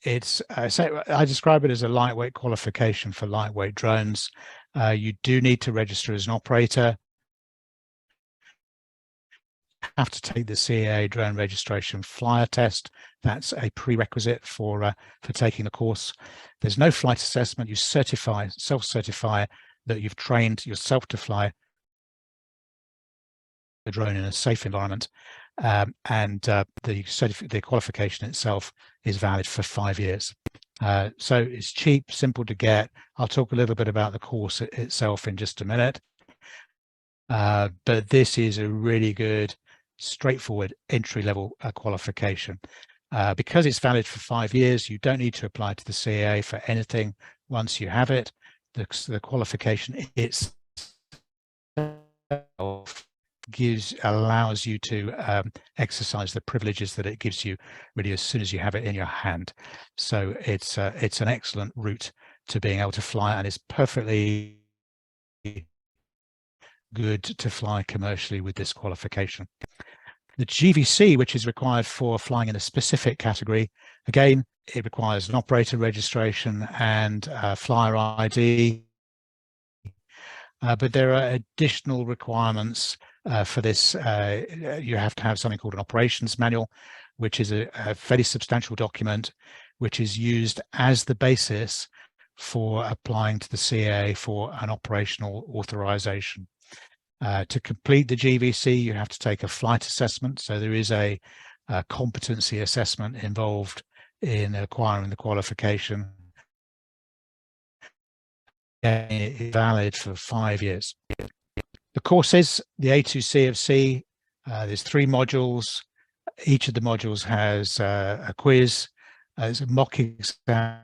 It's I describe it as a lightweight qualification for lightweight drones. You do need to register as an operator. have to take the CAA drone registration flyer test. That's a prerequisite for taking the course. There's no flight assessment. You self-certify that you've trained yourself to fly the drone in a safe environment, and the qualification itself is valid for 5 years. So it's cheap, simple to get. I'll talk a little bit about the course itself in just a minute, but this is a really good, straightforward entry-level qualification. Because it's valid for 5 years, you don't need to apply to the CAA for anything once you have it. The qualification itself allows you to exercise the privileges that it gives you really as soon as you have it in your hand. So it's an excellent route to being able to fly, and it's perfectly good to fly commercially with this qualification. The GVC, which is required for flying in a specific category, again, it requires an operator registration and flyer ID. But there are additional requirements for this. You have to have something called an operations manual, which is a fairly substantial document, which is used as the basis for applying to the CAA for an operational authorization. To complete the GVC, you have to take a flight assessment. So there is a competency assessment involved in acquiring the qualification. And it is valid for 5 years. The courses, the A2 CFC, there's 3 modules. Each of the modules has a quiz. There's a mock exam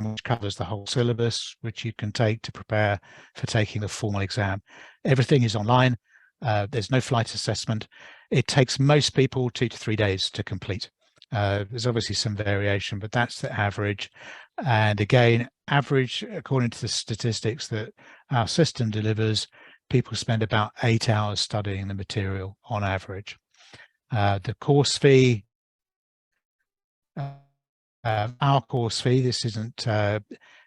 which covers the whole syllabus, which you can take to prepare for taking the formal exam. Everything is online. There's no flight assessment. It takes most people 2 to 3 days to complete. There's obviously some variation, but that's the average. And again, average, according to the statistics that our system delivers, people spend about 8 hours studying the material on average. The course fee, our course fee, this isn't,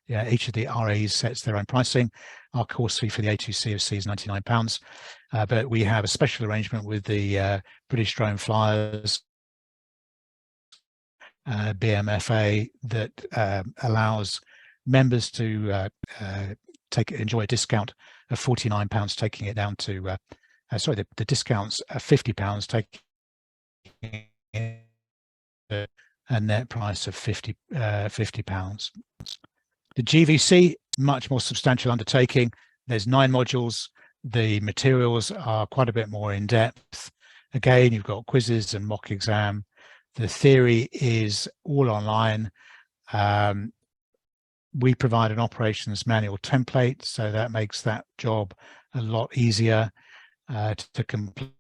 each of the RAs sets their own pricing. Our course fee for the A2 CFC is £99, but we have a special arrangement with the British Drone Flyers, BMFA, that allows members to enjoy a discount of £49, taking it down to, the discounts are £50, taking a net price of £50. The GVC, much more substantial undertaking. There's 9 modules. The materials are quite a bit more in depth. Again, you've got quizzes and mock exam. The theory is all online. We provide an operations manual template, so that makes that job a lot easier to complete.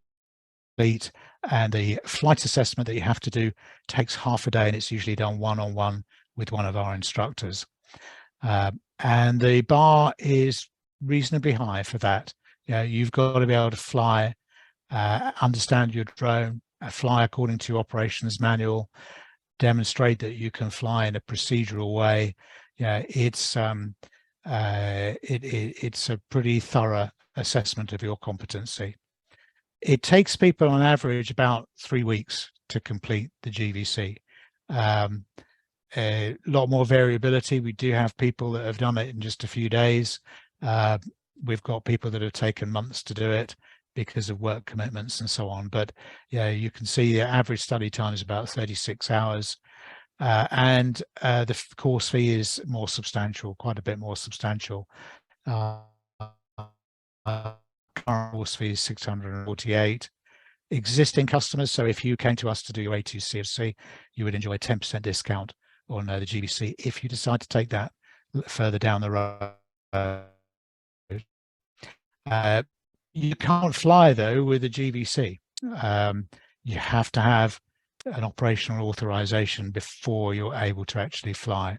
And the flight assessment that you have to do takes half a day, and it's usually done one-on-one with one of our instructors. And the bar is reasonably high for that. You've got to be able to fly, understand your drone, fly according to your operations manual, demonstrate that you can fly in a procedural way. It's a pretty thorough assessment of your competency. It takes people on average about 3 weeks to complete the GVC. A lot more variability. We do have people that have done it in just a few days. We've got people that have taken months to do it because of work commitments and so on. But you can see the average study time is about 36 hours. And the course fee is more substantial, quite a bit more substantial. Current course fee is $648. Existing customers, so if you came to us to do your A2 CFC, you would enjoy a 10% discount on the GVC if you decide to take that further down the road. You can't fly though with the GVC. You have to have an operational authorization before you're able to actually fly.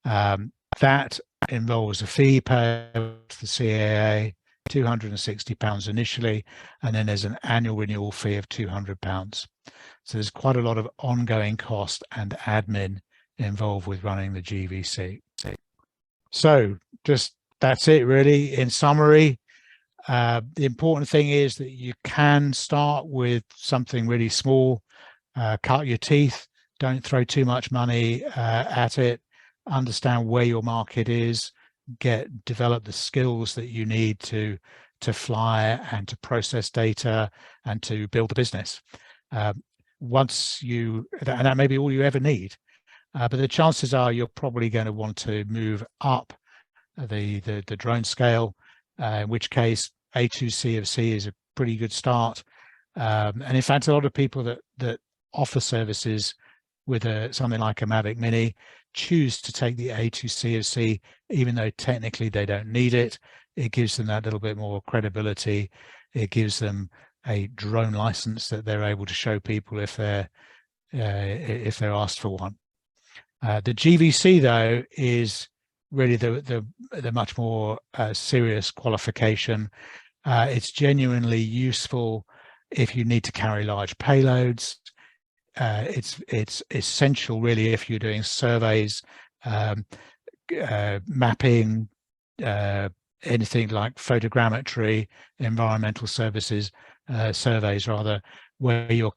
That involves a fee paid to the CAA, £260 initially, and then there's an annual renewal fee of £200. So there's quite a lot of ongoing cost and admin involved with running the GVC. So just that's it really. In summary, The important thing is that you can start with something really small, cut your teeth, don't throw too much money at it, understand where your market is, develop the skills that you need to fly and to process data and to build a business. Once and that may be all you ever need, but the chances are you're probably going to want to move up the drone scale, in which case A2C of C is a pretty good start. And in fact, a lot of people that offer services with something like a Mavic Mini choose to take the A2C of C, even though technically they don't need it. It gives them that little bit more credibility. It gives them a drone license that they're able to show people if they're asked for one. The GVC though is really the much more serious qualification. It's genuinely useful if you need to carry large payloads. It's essential really if you're doing surveys, mapping, anything like photogrammetry, environmental services, surveys rather, where you're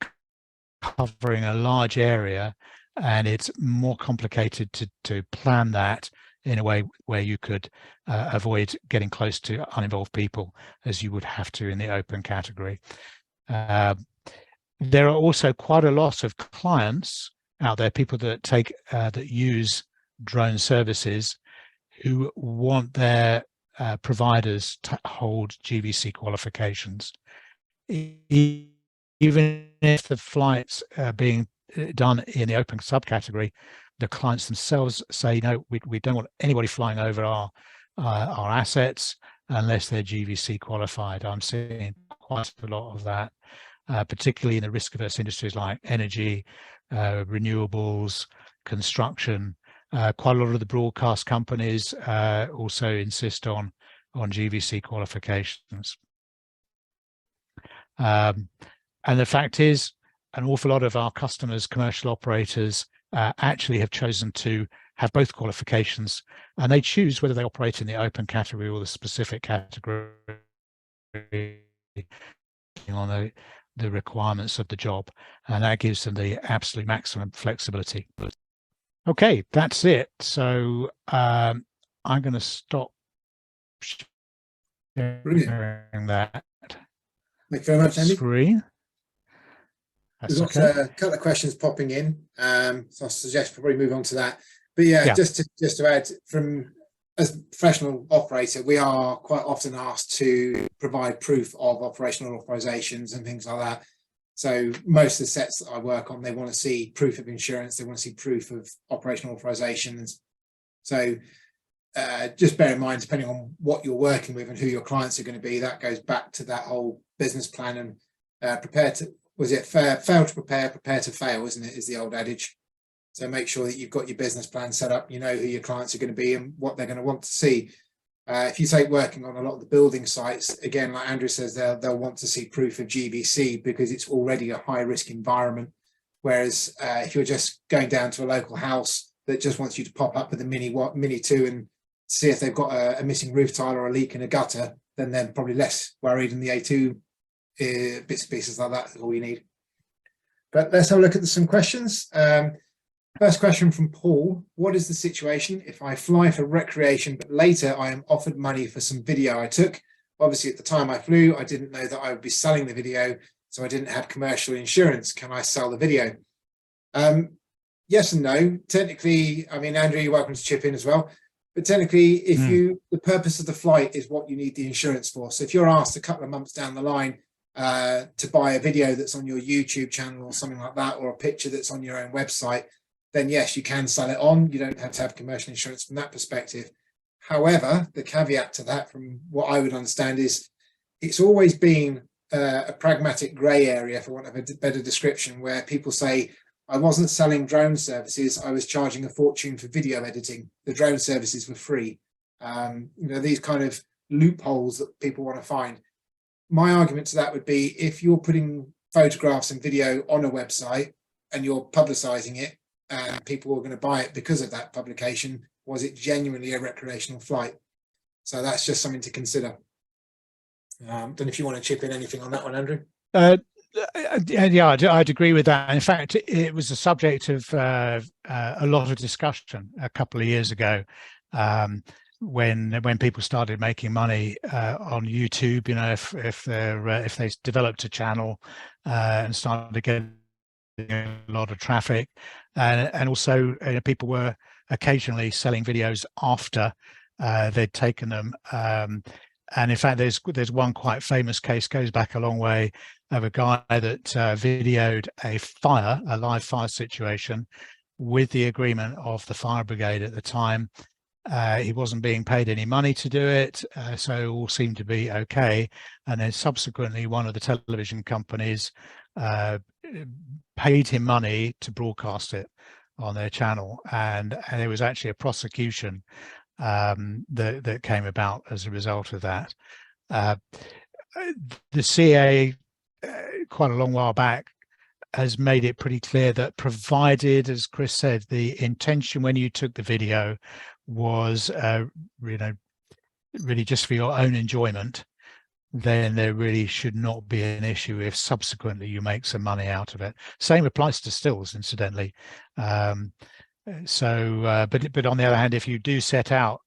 covering a large area and it's more complicated to plan that in a way where you could avoid getting close to uninvolved people as you would have to in the open category. There are also quite a lot of clients out there, people that that use drone services, who want their providers to hold GVC qualifications. Even if the flights are being done in the open subcategory, the clients themselves say, no, we don't want anybody flying over our assets unless they're GVC qualified. I'm seeing quite a lot of that, particularly in the risk-averse industries like energy, renewables, construction. Quite a lot of the broadcast companies also insist on GVC qualifications. And the fact is, an awful lot of our customers, commercial operators, actually have chosen to have both qualifications, and they choose whether they operate in the open category or the specific category on the requirements of the job, and that gives them the absolute maximum flexibility. Okay, that's it. So I'm going to stop sharing that. Thank you very much, Andy. Screen. We've got a couple of questions popping in, so I suggest probably move on to that. But yeah. Just to add, as a professional operator, we are quite often asked to provide proof of operational authorizations and things like that. So most of the sets that I work on, they want to see proof of insurance, they want to see proof of operational authorizations. So just bear in mind, depending on what you're working with and who your clients are going to be, that goes back to that whole business plan and fail to prepare, prepare to fail, isn't it, is the old adage. So make sure that you've got your business plan set up, you know who your clients are going to be and what they're going to want to see. If you take working on a lot of the building sites, again, like Andrew says, they'll want to see proof of GVC because it's already a high risk environment. Whereas if you're just going down to a local house that just wants you to pop up with a Mini 2 and see if they've got a missing roof tile or a leak in a gutter, then they're probably less worried in the A2 bits and pieces like that is all you need. But let's have a look at some questions. First question from Paul: what is the situation if I fly for recreation but later I am offered money for some video I took? Obviously at the time I flew, I didn't know that I would be selling the video, so I didn't have commercial insurance. Can I sell the video? Yes and no. Technically, I mean, Andrew, you're welcome to chip in as well. But technically, if the purpose of the flight is what you need the insurance for. So if you're asked a couple of months down the line to buy a video that's on your YouTube channel or something like that, or a picture that's on your own website, then yes, you can sell it on. You don't have to have commercial insurance from that perspective. However, the caveat to that, from what I would understand, is it's always been a pragmatic grey area, for want of a better description, where people say, I wasn't selling drone services, I was charging a fortune for video editing. The drone services were free. You know, these kind of loopholes that people want to find. My argument to that would be, if you're putting photographs and video on a website and you're publicizing it and people are going to buy it because of that publication, was it genuinely a recreational flight? So that's just something to consider. Don't know if you want to chip in anything on that one, Andrew. Yeah, I'd agree with that. In fact, it was the subject of a lot of discussion a couple of years ago, when people started making money on YouTube. You know, if they developed a channel and started getting a lot of traffic, and also people were occasionally selling videos after they'd taken them. And in fact, there's one quite famous case, goes back a long way, of a guy that videoed a live fire situation with the agreement of the fire brigade at the time. He wasn't being paid any money to do it, so all seemed to be okay. And then subsequently, one of the television companies paid him money to broadcast it on their channel, and there was actually a prosecution that came about as a result of that. The CA, quite a long while back, has made it pretty clear that, provided, as Chris said, the intention when you took the video was really just for your own enjoyment, then there really should not be an issue if subsequently you make some money out of it. Same applies to stills, incidentally. But on the other hand, if you do set out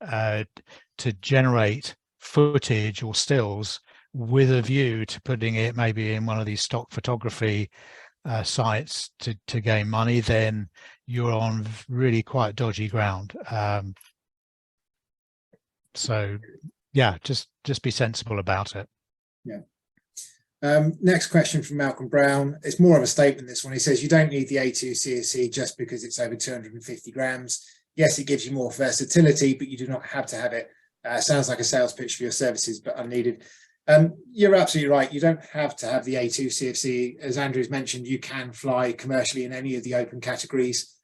to generate footage or stills with a view to putting it maybe in one of these stock photography sites to gain money, then you're on really quite dodgy ground. So yeah, just be sensible about it. Yeah. Next question from Malcolm Brown. It's more of a statement, this one. He says, you don't need the A2 CFC just because it's over 250 grams. Yes, it gives you more versatility, but you do not have to have it. Sounds like a sales pitch for your services, but unneeded. You're absolutely right. You don't have to have the A2 CFC. As Andrew's mentioned, you can fly commercially in any of the open categories.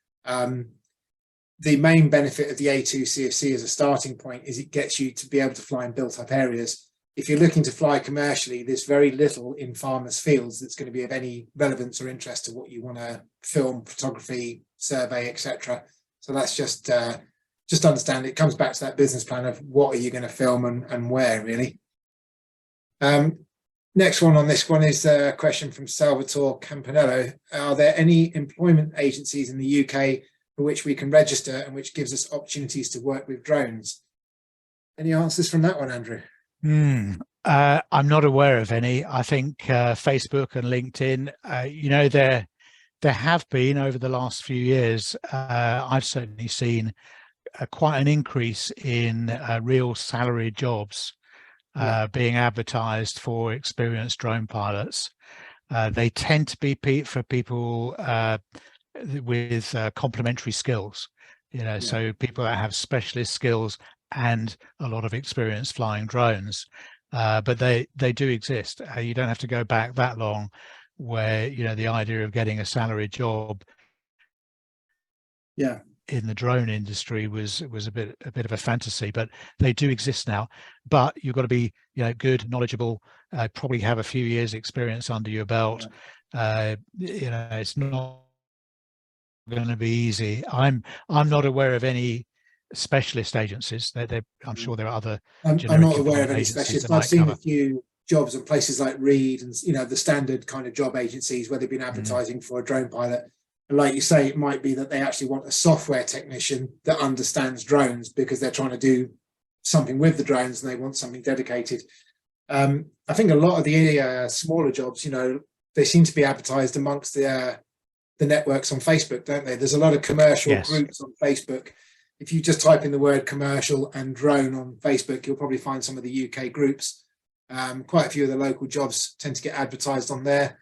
The main benefit of the A2 CFC as a starting point is it gets you to be able to fly in built up areas. If you're looking to fly commercially, there's very little in farmers' fields that's going to be of any relevance or interest to what you want to film, photography, survey, etc. So that's just understand it comes back to that business plan of what are you going to film and where, really. Next one on this one is a question from Salvatore Campanello. Are there any employment agencies in the UK for which we can register and which gives us opportunities to work with drones? Any answers from that one, Andrew? I'm not aware of any. I think Facebook and LinkedIn, there have been over the last few years, I've certainly seen quite an increase in real salaried jobs being advertised for experienced drone pilots. They tend to be for people with complementary skills, so people that have specialist skills and a lot of experience flying drones. But they do exist. You don't have to go back that long where, the idea of getting a salaried job in the drone industry was a bit of a fantasy, but they do exist now. But you've got to be good, knowledgeable, probably have a few years experience under your belt. It's not going to be easy. I'm not aware of any specialist agencies. I'm sure there are other. I'm not aware of any specialists. I've seen a few jobs in places like Reed and the standard kind of job agencies where they've been advertising for a drone pilot. And like you say, it might be that they actually want a software technician that understands drones because they're trying to do something with the drones and they want something dedicated. I think a lot of the smaller jobs, they seem to be advertised amongst the networks on Facebook, don't they? There's a lot of commercial groups on Facebook. If you just type in the word commercial and drone on Facebook, you'll probably find some of the UK groups. Quite a few of the local jobs tend to get advertised on there.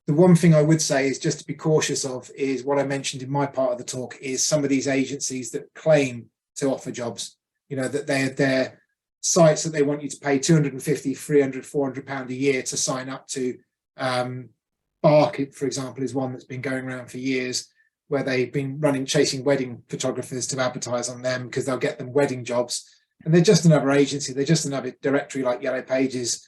The one thing I would say is just to be cautious of is what I mentioned in my part of the talk is some of these agencies that claim to offer jobs, that they're sites that they want you to pay 250, 300, 400 pound a year to sign up to. Bark, for example, is one that's been going around for years, where they've been chasing wedding photographers to advertise on them because they'll get them wedding jobs. And they're just another agency. They're just another directory like Yellow Pages.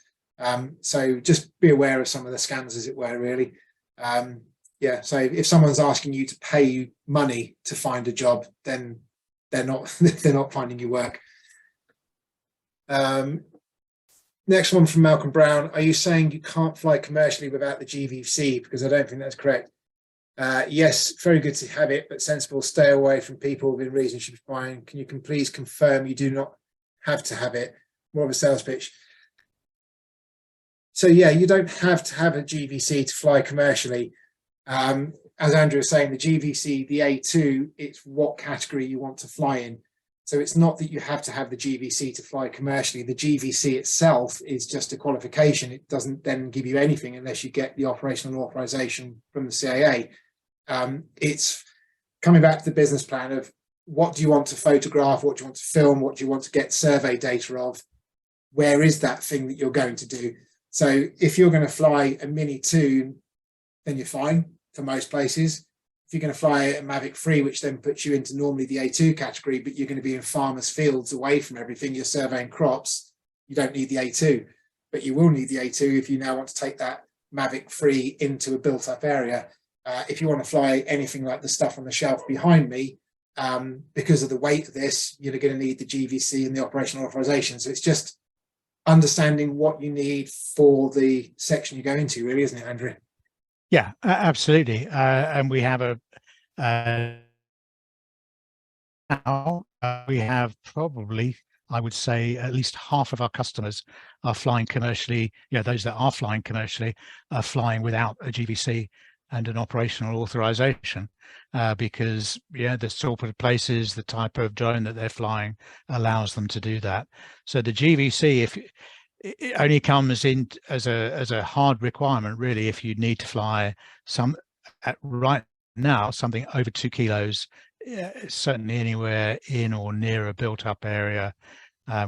So just be aware of some of the scams, as it were, really. So if someone's asking you to pay you money to find a job, then they're not finding you work. Next one from Malcolm Brown. Are you saying you can't fly commercially without the GVC? Because I don't think that's correct. Yes, very good to have it, but sensible, stay away from people within reason should be fine. Can you please confirm you do not have to have it? More of a sales pitch. So yeah, you don't have to have a GVC to fly commercially. As Andrew was saying, the GVC, the A2, it's what category you want to fly in. So it's not that you have to have the GVC to fly commercially. The GVC itself is just a qualification. It doesn't then give you anything unless you get the operational authorization from the CAA. It's coming back to the business plan of what do you want to photograph, what do you want to film, what do you want to get survey data of, where is that thing that you're going to do. So if you're going to fly a Mini 2, then you're fine for most places. If you're going to fly a Mavic 3, which then puts you into normally the A2 category, but you're going to be in farmers' fields away from everything, you're surveying crops, you don't need the A2. But you will need the A2 if you now want to take that Mavic 3 into a built-up area. If you want to fly anything like the stuff on the shelf behind me, because of the weight of this, you're going to need the GVC and the operational authorization. So it's just understanding what you need for the section you go into, really, isn't it, Andrew? Yeah, absolutely. And we have now we have probably, I would say, at least half of our customers are flying commercially. Those that are flying commercially are flying without a GVC and an operational authorization, because the sort of places, the type of drone that they're flying allows them to do that. So the GVC, if it only comes in as a hard requirement, really, if you need to fly right now something over 2 kilos, certainly anywhere in or near a built-up area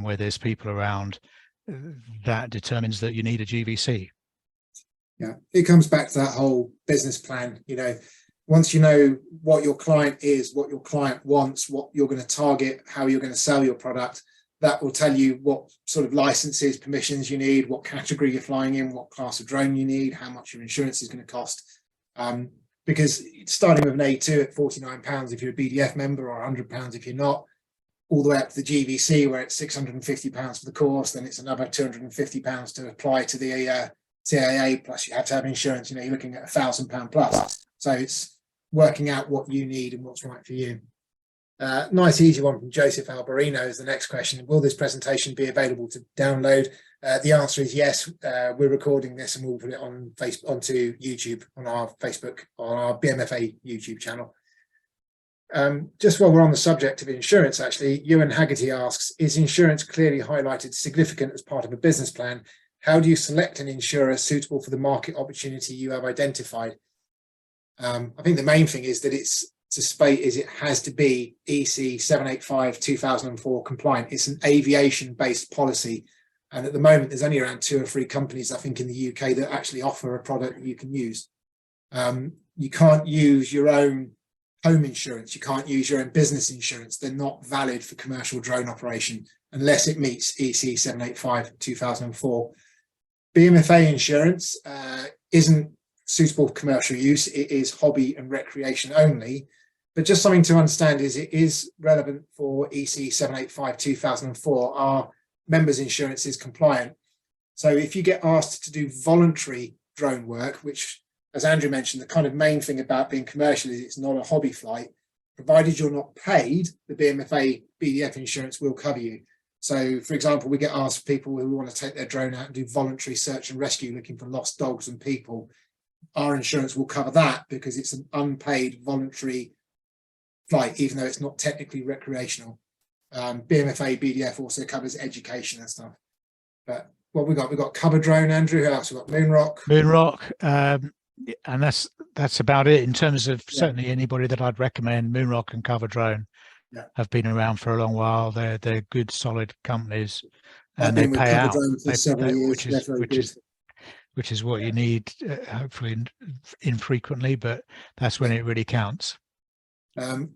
where there's people around, that determines that you need a GVC. Yeah, it comes back to that whole business plan. Once you know what your client is, what your client wants, what you're going to target, how you're going to sell your product, that will tell you what sort of licenses, permissions you need, what category you're flying in, what class of drone you need, how much your insurance is going to cost. Because starting with an A2 at £49 if you're a BDF member, or £100 if you're not, all the way up to the GVC where it's £650 for the course, then it's another £250 to apply to the CAA, plus you have to have insurance. You're looking at £1,000 plus. So it's working out what you need and what's right for you. Nice easy one from Joseph Alberino is the next question. Will this presentation be available to download? The answer is yes. We're recording this and we'll put it on onto YouTube, on our Facebook, on our BMFA YouTube channel. Just while we're on the subject of insurance, actually, Ewan Haggerty asks, is insurance clearly highlighted significant as part of a business plan? How do you select an insurer suitable for the market opportunity you have identified? I think the main thing is that it has to be EC 785/2004 compliant. It's an aviation-based policy. And at the moment, there's only around 2 or 3 companies, I think, in the UK that actually offer a product that you can use. You can't use your own home insurance. You can't use your own business insurance. They're not valid for commercial drone operation unless it meets EC 785/2004. BMFA insurance isn't suitable for commercial use. It is hobby and recreation only. But just something to understand is it is relevant for EC 785/2004. Our members' insurance is compliant. So if you get asked to do voluntary drone work, which, as Andrew mentioned, the kind of main thing about being commercial is it's not a hobby flight, provided you're not paid, the BMFA BDF insurance will cover you. So, for example, we get asked people who want to take their drone out and do voluntary search and rescue looking for lost dogs and people. Our insurance will cover that because it's an unpaid voluntary flight, even though it's not technically recreational. BMFA BDF also covers education and stuff. But what we've got cover drone, Andrew. Who else? We've got Moonrock, and that's about it in terms of certainly anybody that I'd recommend. Moonrock and Cover Drone have been around for a long while. They're good, solid companies, and they pay out, which is what you need, hopefully infrequently, but that's when it really counts.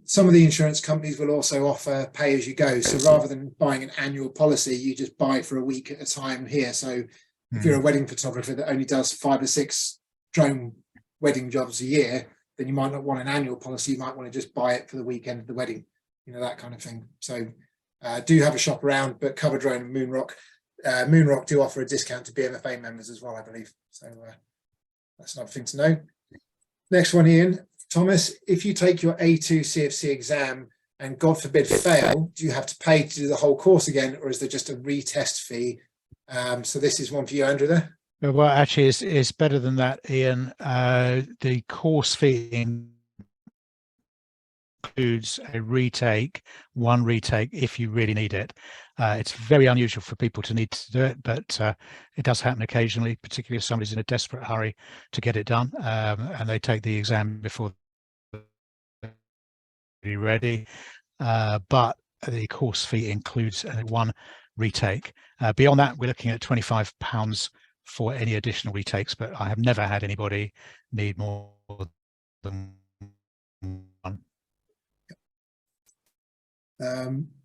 Some of the insurance companies will also offer pay as you go. So rather than buying an annual policy, you just buy for a week at a time here. So if you're a wedding photographer that only does 5 or 6 drone wedding jobs a year, then you might not want an annual policy. You might want to just buy it for the weekend of the wedding, that kind of thing. So do have a shop around, but Cover Drone and Moonrock. Moonrock do offer a discount to BMFA members as well, I believe. So that's another thing to know. Next one, Ian. Thomas, if you take your A2 CFC exam and God forbid fail, do you have to pay to do the whole course again, or is there just a retest fee? So this is one for you, Andrew, there. Well, actually, it's better than that, Ian. The course fee includes a retake, one retake if you really need it. It's very unusual for people to need to do it, but it does happen occasionally, particularly if somebody's in a desperate hurry to get it done, and they take the exam before they're ready. But the course fee includes one retake. Beyond that, we're looking at £25 for any additional retakes, but I have never had anybody need more than one.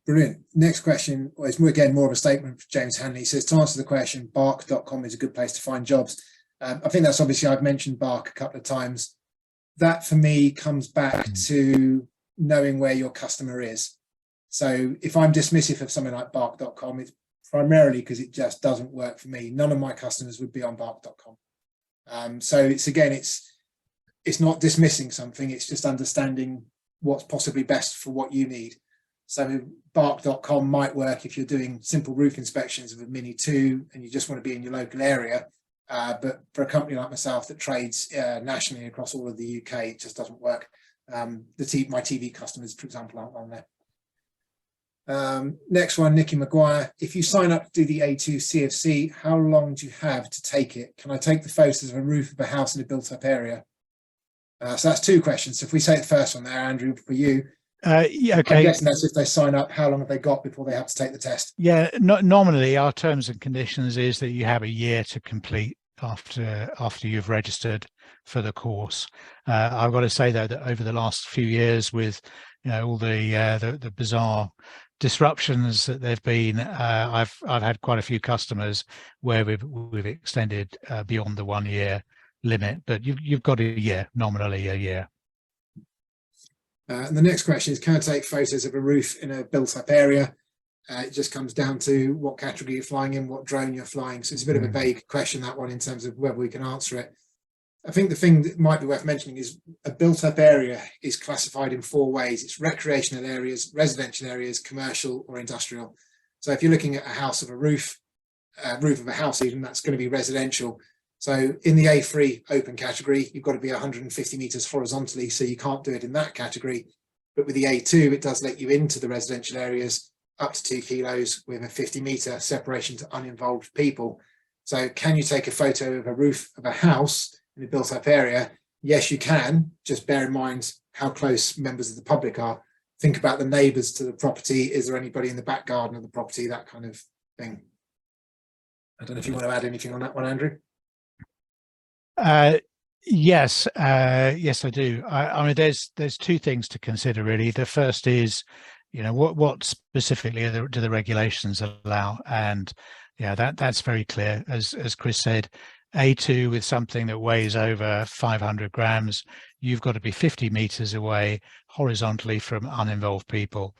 Brilliant. Next question is again more of a statement for James Hanley. He says, to answer the question, bark.com is a good place to find jobs. I think that's obviously, I've mentioned Bark a couple of times. That for me comes back to knowing where your customer is. So if I'm dismissive of something like bark.com, it's primarily because it just doesn't work for me. None of my customers would be on bark.com. So it's not dismissing something, it's just understanding what's possibly best for what you need. So bark.com might work if you're doing simple roof inspections of a Mini 2 and you just want to be in your local area. But for a company like myself that trades nationally across all of the UK, it just doesn't work. My TV customers, for example, aren't on there. Next one, Nicky Maguire. If you sign up to do the A2 CFC, how long do you have to take it? Can I take the photos of a roof of a house in a built-up area? So that's two questions. So if we say the first one there, Andrew, for you. Yeah, okay. I'm guessing that's if they sign up, how long have they got before they have to take the test? Yeah, normally our terms and conditions is that you have a year to complete after you've registered for the course. I've got to say though that over the last few years, with all the bizarre disruptions that there've been, I've had quite a few customers where we've extended beyond the 1 year limit, but you've got a year, nominally a year. And the next question is, can I take photos of a roof in a built-up area? It just comes down to what category you're flying in, what drone you're flying. So it's a bit of a vague question, that one, in terms of whether we can answer it. I think the thing that might be worth mentioning is a built-up area is classified in 4 ways. It's recreational areas, residential areas, commercial or industrial. So if you're looking at a house of a roof of a house even, that's going to be residential. So in the A3 open category, you've got to be 150 meters horizontally, so you can't do it in that category. But with the A2, it does let you into the residential areas up to 2 kilos with a 50-meter separation to uninvolved people. So can you take a photo of a roof of a house in a built-up area? Yes, you can. Just bear in mind how close members of the public are. Think about the neighbours to the property. Is there anybody in the back garden of the property? That kind of thing. I don't know if you want to add anything on that one, Andrew. Yes, I do. I mean, there's 2 things to consider really. The first is, what specifically do the regulations allow? And yeah, that's very clear. As Chris said, A2 with something that weighs over 500 grams, you've got to be 50 meters away horizontally from uninvolved people.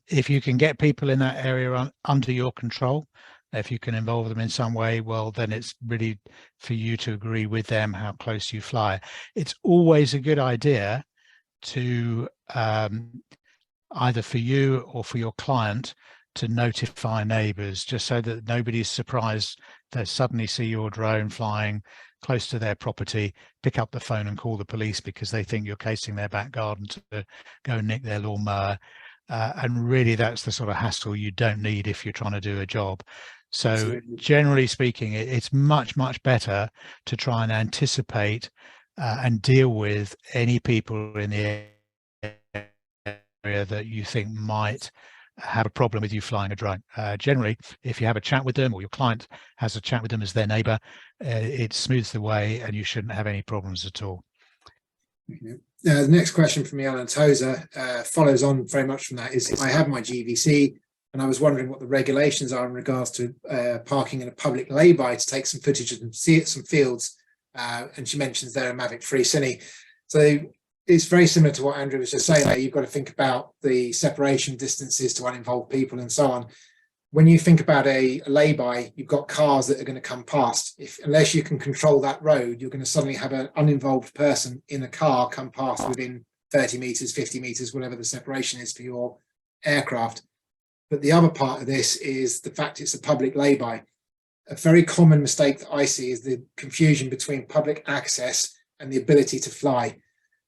If you can get people in that area under your control, if you can involve them in some way, well, then it's really for you to agree with them how close you fly. It's always a good idea to either for you or for your client to notify neighbours, just so that nobody's surprised they suddenly see your drone flying close to their property, pick up the phone and call the police because they think you're casing their back garden to go nick their lawnmower. And really, that's the sort of hassle you don't need if you're trying to do a job. So absolutely. Generally speaking, it's much better to try and anticipate and deal with any people in the area that you think might have a problem with you flying a drone. Generally, if you have a chat with them or your client has a chat with them as their neighbour, it smooths the way and you shouldn't have any problems at all. The next question from Alan Tozer follows on very much from that. Is I have my GVC and I was wondering what the regulations are in regards to parking in a public lay-by to take some footage and see some fields. And she mentions there a Mavic 3 Cine. So it's very similar to what Andrew was just saying there. You've got to think about the separation distances to uninvolved people and so on. when you think about a lay-by, you've got cars that are going to come past. Unless you can control that road, you're going to suddenly have an uninvolved person in a car come past within 30 meters, 50 meters, whatever the separation is for your aircraft. But the other part of this is the fact it's a public lay-by. A very common mistake that I see is the confusion between public access and the ability to fly.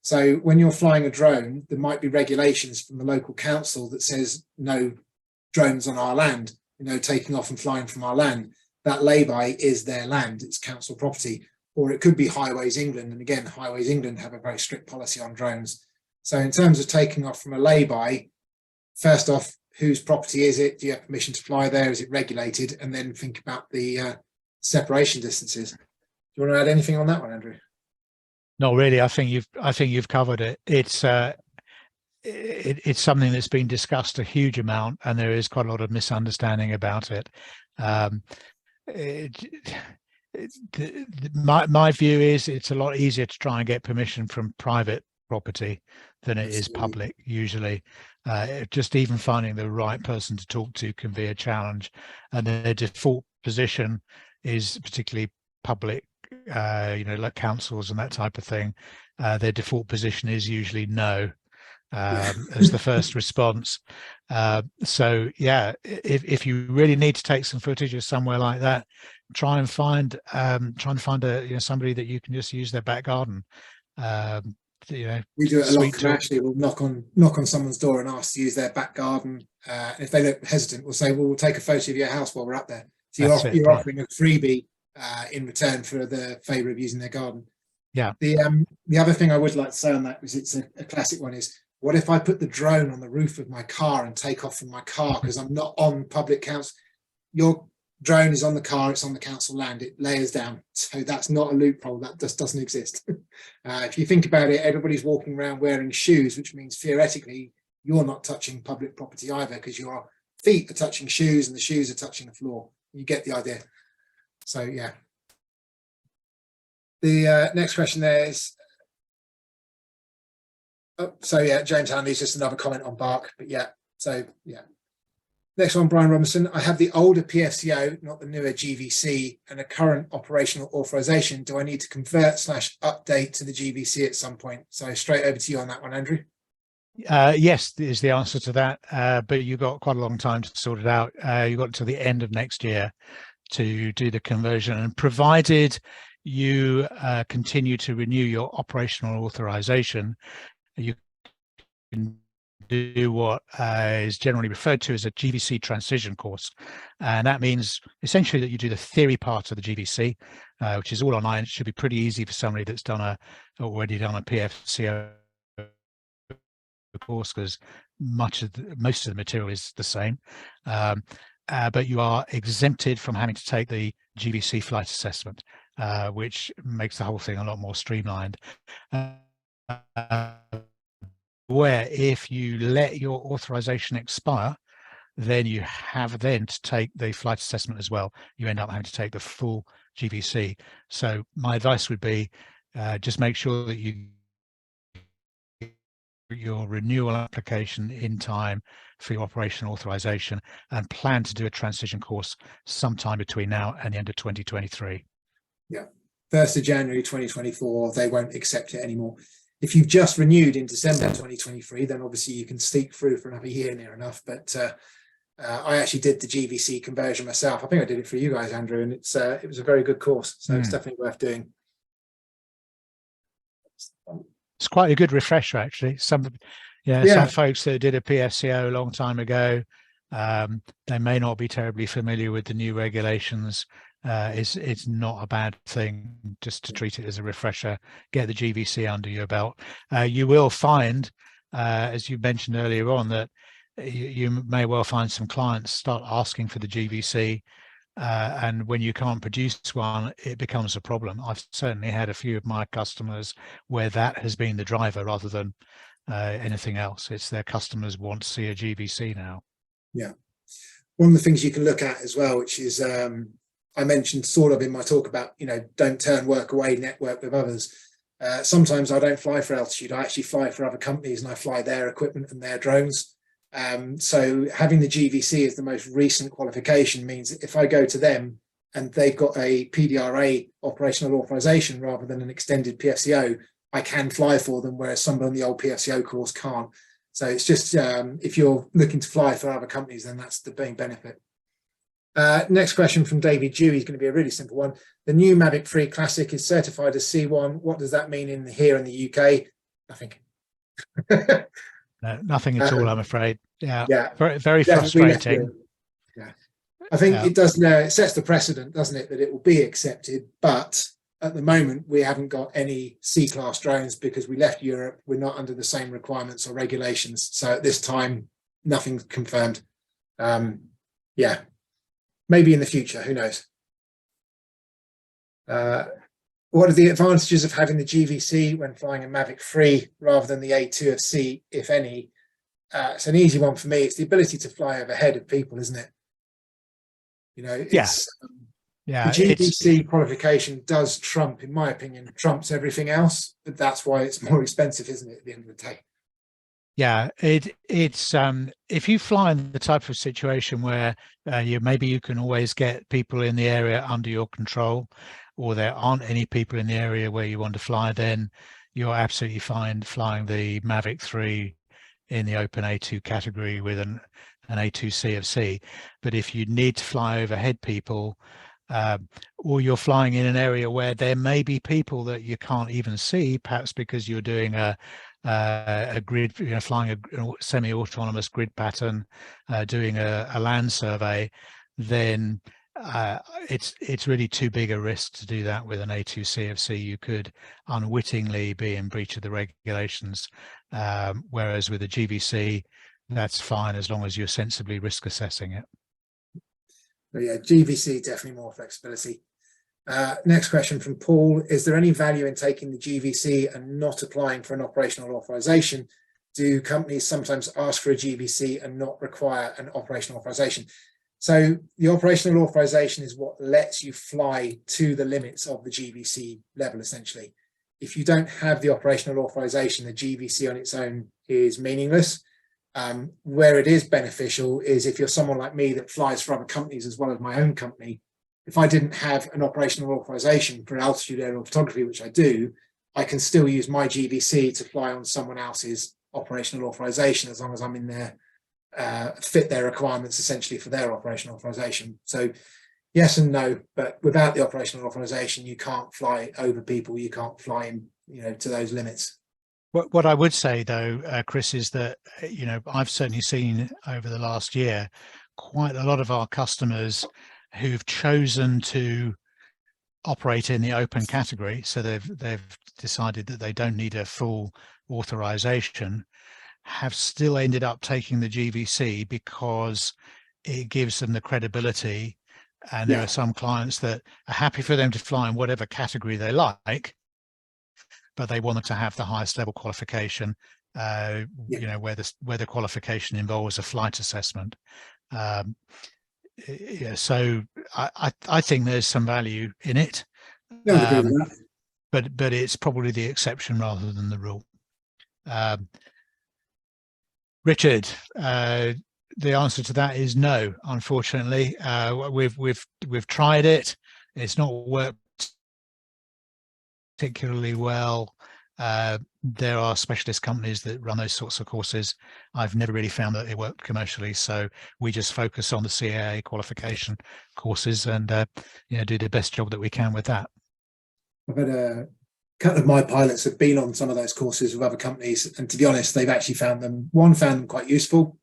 So when you're flying a drone, there might be regulations from the local council that says no drones on our land, taking off and flying from our land. That lay-by is their land, it's council property. Or it could be Highways England, and again, Highways England have a very strict policy on drones. So in terms of taking off from a lay-by, first off, whose property is it? Do you have permission to fly there? Is it regulated? And then think about the separation distances. Do you want to add anything on that one, Andrew? Not really. I think you've covered it. It's something that's been discussed a huge amount, and there is quite a lot of misunderstanding about it. My view is it's a lot easier to try and get permission from private property than it is public. Usually, just even finding the right person to talk to can be a challenge, and their default position is particularly public. Like councils and that type of thing, their default position is usually no as the first response. So yeah, if you really need to take some footage of somewhere like that, try and find somebody that you can just use their back garden. We do it a lot commercially. We'll knock on someone's door and ask to use their back garden. If they look hesitant, we'll say, well, we'll take a photo of your house while we're up there. So you're offering a freebie in return for the favour of using their garden. Yeah. The other thing I would like to say on that, because it's a classic one, is what if I put the drone on the roof of my car and take off from my car because I'm not on public council? Your drone is on the car, it's on the council land, it layers down. So that's not a loophole, that just doesn't exist. If you think about it, everybody's walking around wearing shoes, which means theoretically you're not touching public property either, because your feet are touching shoes and the shoes are touching the floor. You get the idea. So yeah. The next question there is, James Hanley's just another comment on Bark, but yeah. So yeah. Next one, Brian Robinson. I have the older PFCO, not the newer GVC, and a current operational authorization. Do I need to convert / update to the GVC at some point? So straight over to you on that one, Andrew. Yes, is the answer to that. But you've got quite a long time to sort it out. You've got to the end of next year to do the conversion, and provided you continue to renew your operational authorization, you can do what is generally referred to as a GVC transition course, and that means essentially that you do the theory part of the GVC, which is all online. It should be pretty easy for somebody that's already done a PFCO course, because most of the material is the same. But you are exempted from having to take the GVC flight assessment, which makes the whole thing a lot more streamlined. Where if you let your authorization expire, then you have to take the flight assessment as well. You end up having to take the full GVC. So my advice would be just make sure that your renewal application in time for your operational authorization, and plan to do a transition course sometime between now and the end of 2023. Yeah, 1st of January 2024, they won't accept it anymore. If you've just renewed in December 2023, then obviously you can sneak through for another year near enough. But I actually did the GVC conversion myself. I think I did it for you guys, Andrew, and it was a very good course. So it's definitely worth doing. It's quite a good refresher, actually. Some folks that did a PFCO a long time ago, they may not be terribly familiar with the new regulations. It's not a bad thing just to treat it as a refresher, get the GVC under your belt. You will find, as you mentioned earlier on, that you may well find some clients start asking for the GVC, and when you can't produce one, it becomes a problem. I've certainly had a few of my customers where that has been the driver rather than anything else. It's their customers want to see a GVC now. Yeah. One of the things you can look at as well, which is I mentioned sort of in my talk about, don't turn work away, network with others. Sometimes I don't fly for Altitude. I actually fly for other companies, and I fly their equipment and their drones. So having the GVC as the most recent qualification means that if I go to them and they've got a PDRA operational authorization rather than an extended PFCO, I can fly for them, whereas somebody on the old PFCO course can't. So it's just, if you're looking to fly for other companies, then that's the main benefit. Next question from David Dewey is going to be a really simple one. The new Mavic 3 Classic is certified as C1. What does that mean here in the UK? Nothing. No, nothing at all, I'm afraid. Yeah, yeah. very, very frustrating. Yeah, I think it does. It sets the precedent, doesn't it, that it will be accepted. But at the moment, we haven't got any C-class drones because we left Europe. We're not under the same requirements or regulations. So at this time, nothing's confirmed. Yeah, maybe in the future. Who knows? What are the advantages of having the GVC when flying a Mavic 3 rather than the A2 of C, if any? It's an easy one for me. It's the ability to fly overhead of people, isn't it? You know, it's, the GVC qualification does trump, in my opinion, trumps everything else, but that's why it's more expensive, isn't it, at the end of the day? Yeah, it's if you fly in the type of situation where maybe you can always get people in the area under your control, or there aren't any people in the area where you want to fly, then you're absolutely fine flying the Mavic 3 in the open A2 category with an A2 CFC. But if you need to fly overhead people, or you're flying in an area where there may be people that you can't even see, perhaps because you're doing a grid, flying a semi-autonomous grid pattern, doing a land survey, then it's really too big a risk to do that with an A2 CFC. You could unwittingly be in breach of the regulations, whereas with a GVC, that's fine as long as you're sensibly risk assessing it. But yeah, GVC definitely more flexibility. Next question from Paul. Is there any value in taking the GVC and not applying for an operational authorization? Do companies sometimes ask for a GVC and not require an operational authorization? So the operational authorization is what lets you fly to the limits of the GVC level, essentially. If you don't have the operational authorization, the GVC on its own is meaningless. Where it is beneficial is if you're someone like me that flies for other companies as well as my own company. If I didn't have an operational authorization for Altitude Aerial Photography, which I do, I can still use my GVC to fly on someone else's operational authorization as long as I'm in there, fit their requirements essentially for their operational authorization. So yes and no, but without the operational authorization, you can't fly over people. You can't fly in, to those limits. What I would say though, Chris, is that, I've certainly seen over the last year quite a lot of our customers who've chosen to operate in the open category. So they've decided that they don't need a full authorization, have still ended up taking the GVC because it gives them the credibility. And there are some clients that are happy for them to fly in whatever category they like, but they wanted to have the highest level qualification, where the qualification involves a flight assessment. So I think there's some value in it, but it's probably the exception rather than the rule. Richard, the answer to that is no. Unfortunately, we've tried it. It's not worked particularly well. There are specialist companies that run those sorts of courses. I've never really found that it worked commercially, so we just focus on the CAA qualification courses and do the best job that we can with that. I've had a couple of my pilots have been on some of those courses with other companies, and to be honest, they've actually found them quite useful.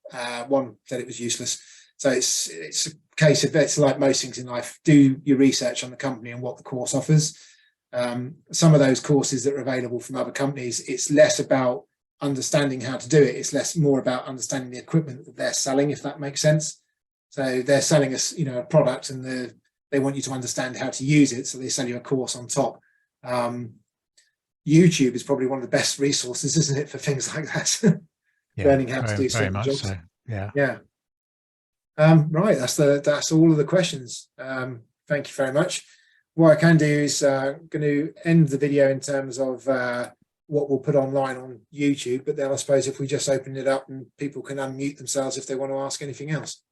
One said it was useless. So it's a case of, it's like most things in life, do your research on the company and what the course offers. Some of those courses that are available from other companies, it's less about understanding how to do it. It's more about understanding the equipment that they're selling, if that makes sense. So they're selling us, a product, and they want you to understand how to use it. So they sell you a course on top. YouTube is probably one of the best resources, isn't it, for things like that? Learning how to do certain jobs. So. Yeah. Right. That's all of the questions. Thank you very much. What I can do is going to end the video in terms of what we'll put online on YouTube, but then I suppose if we just open it up and people can unmute themselves if they want to ask anything else.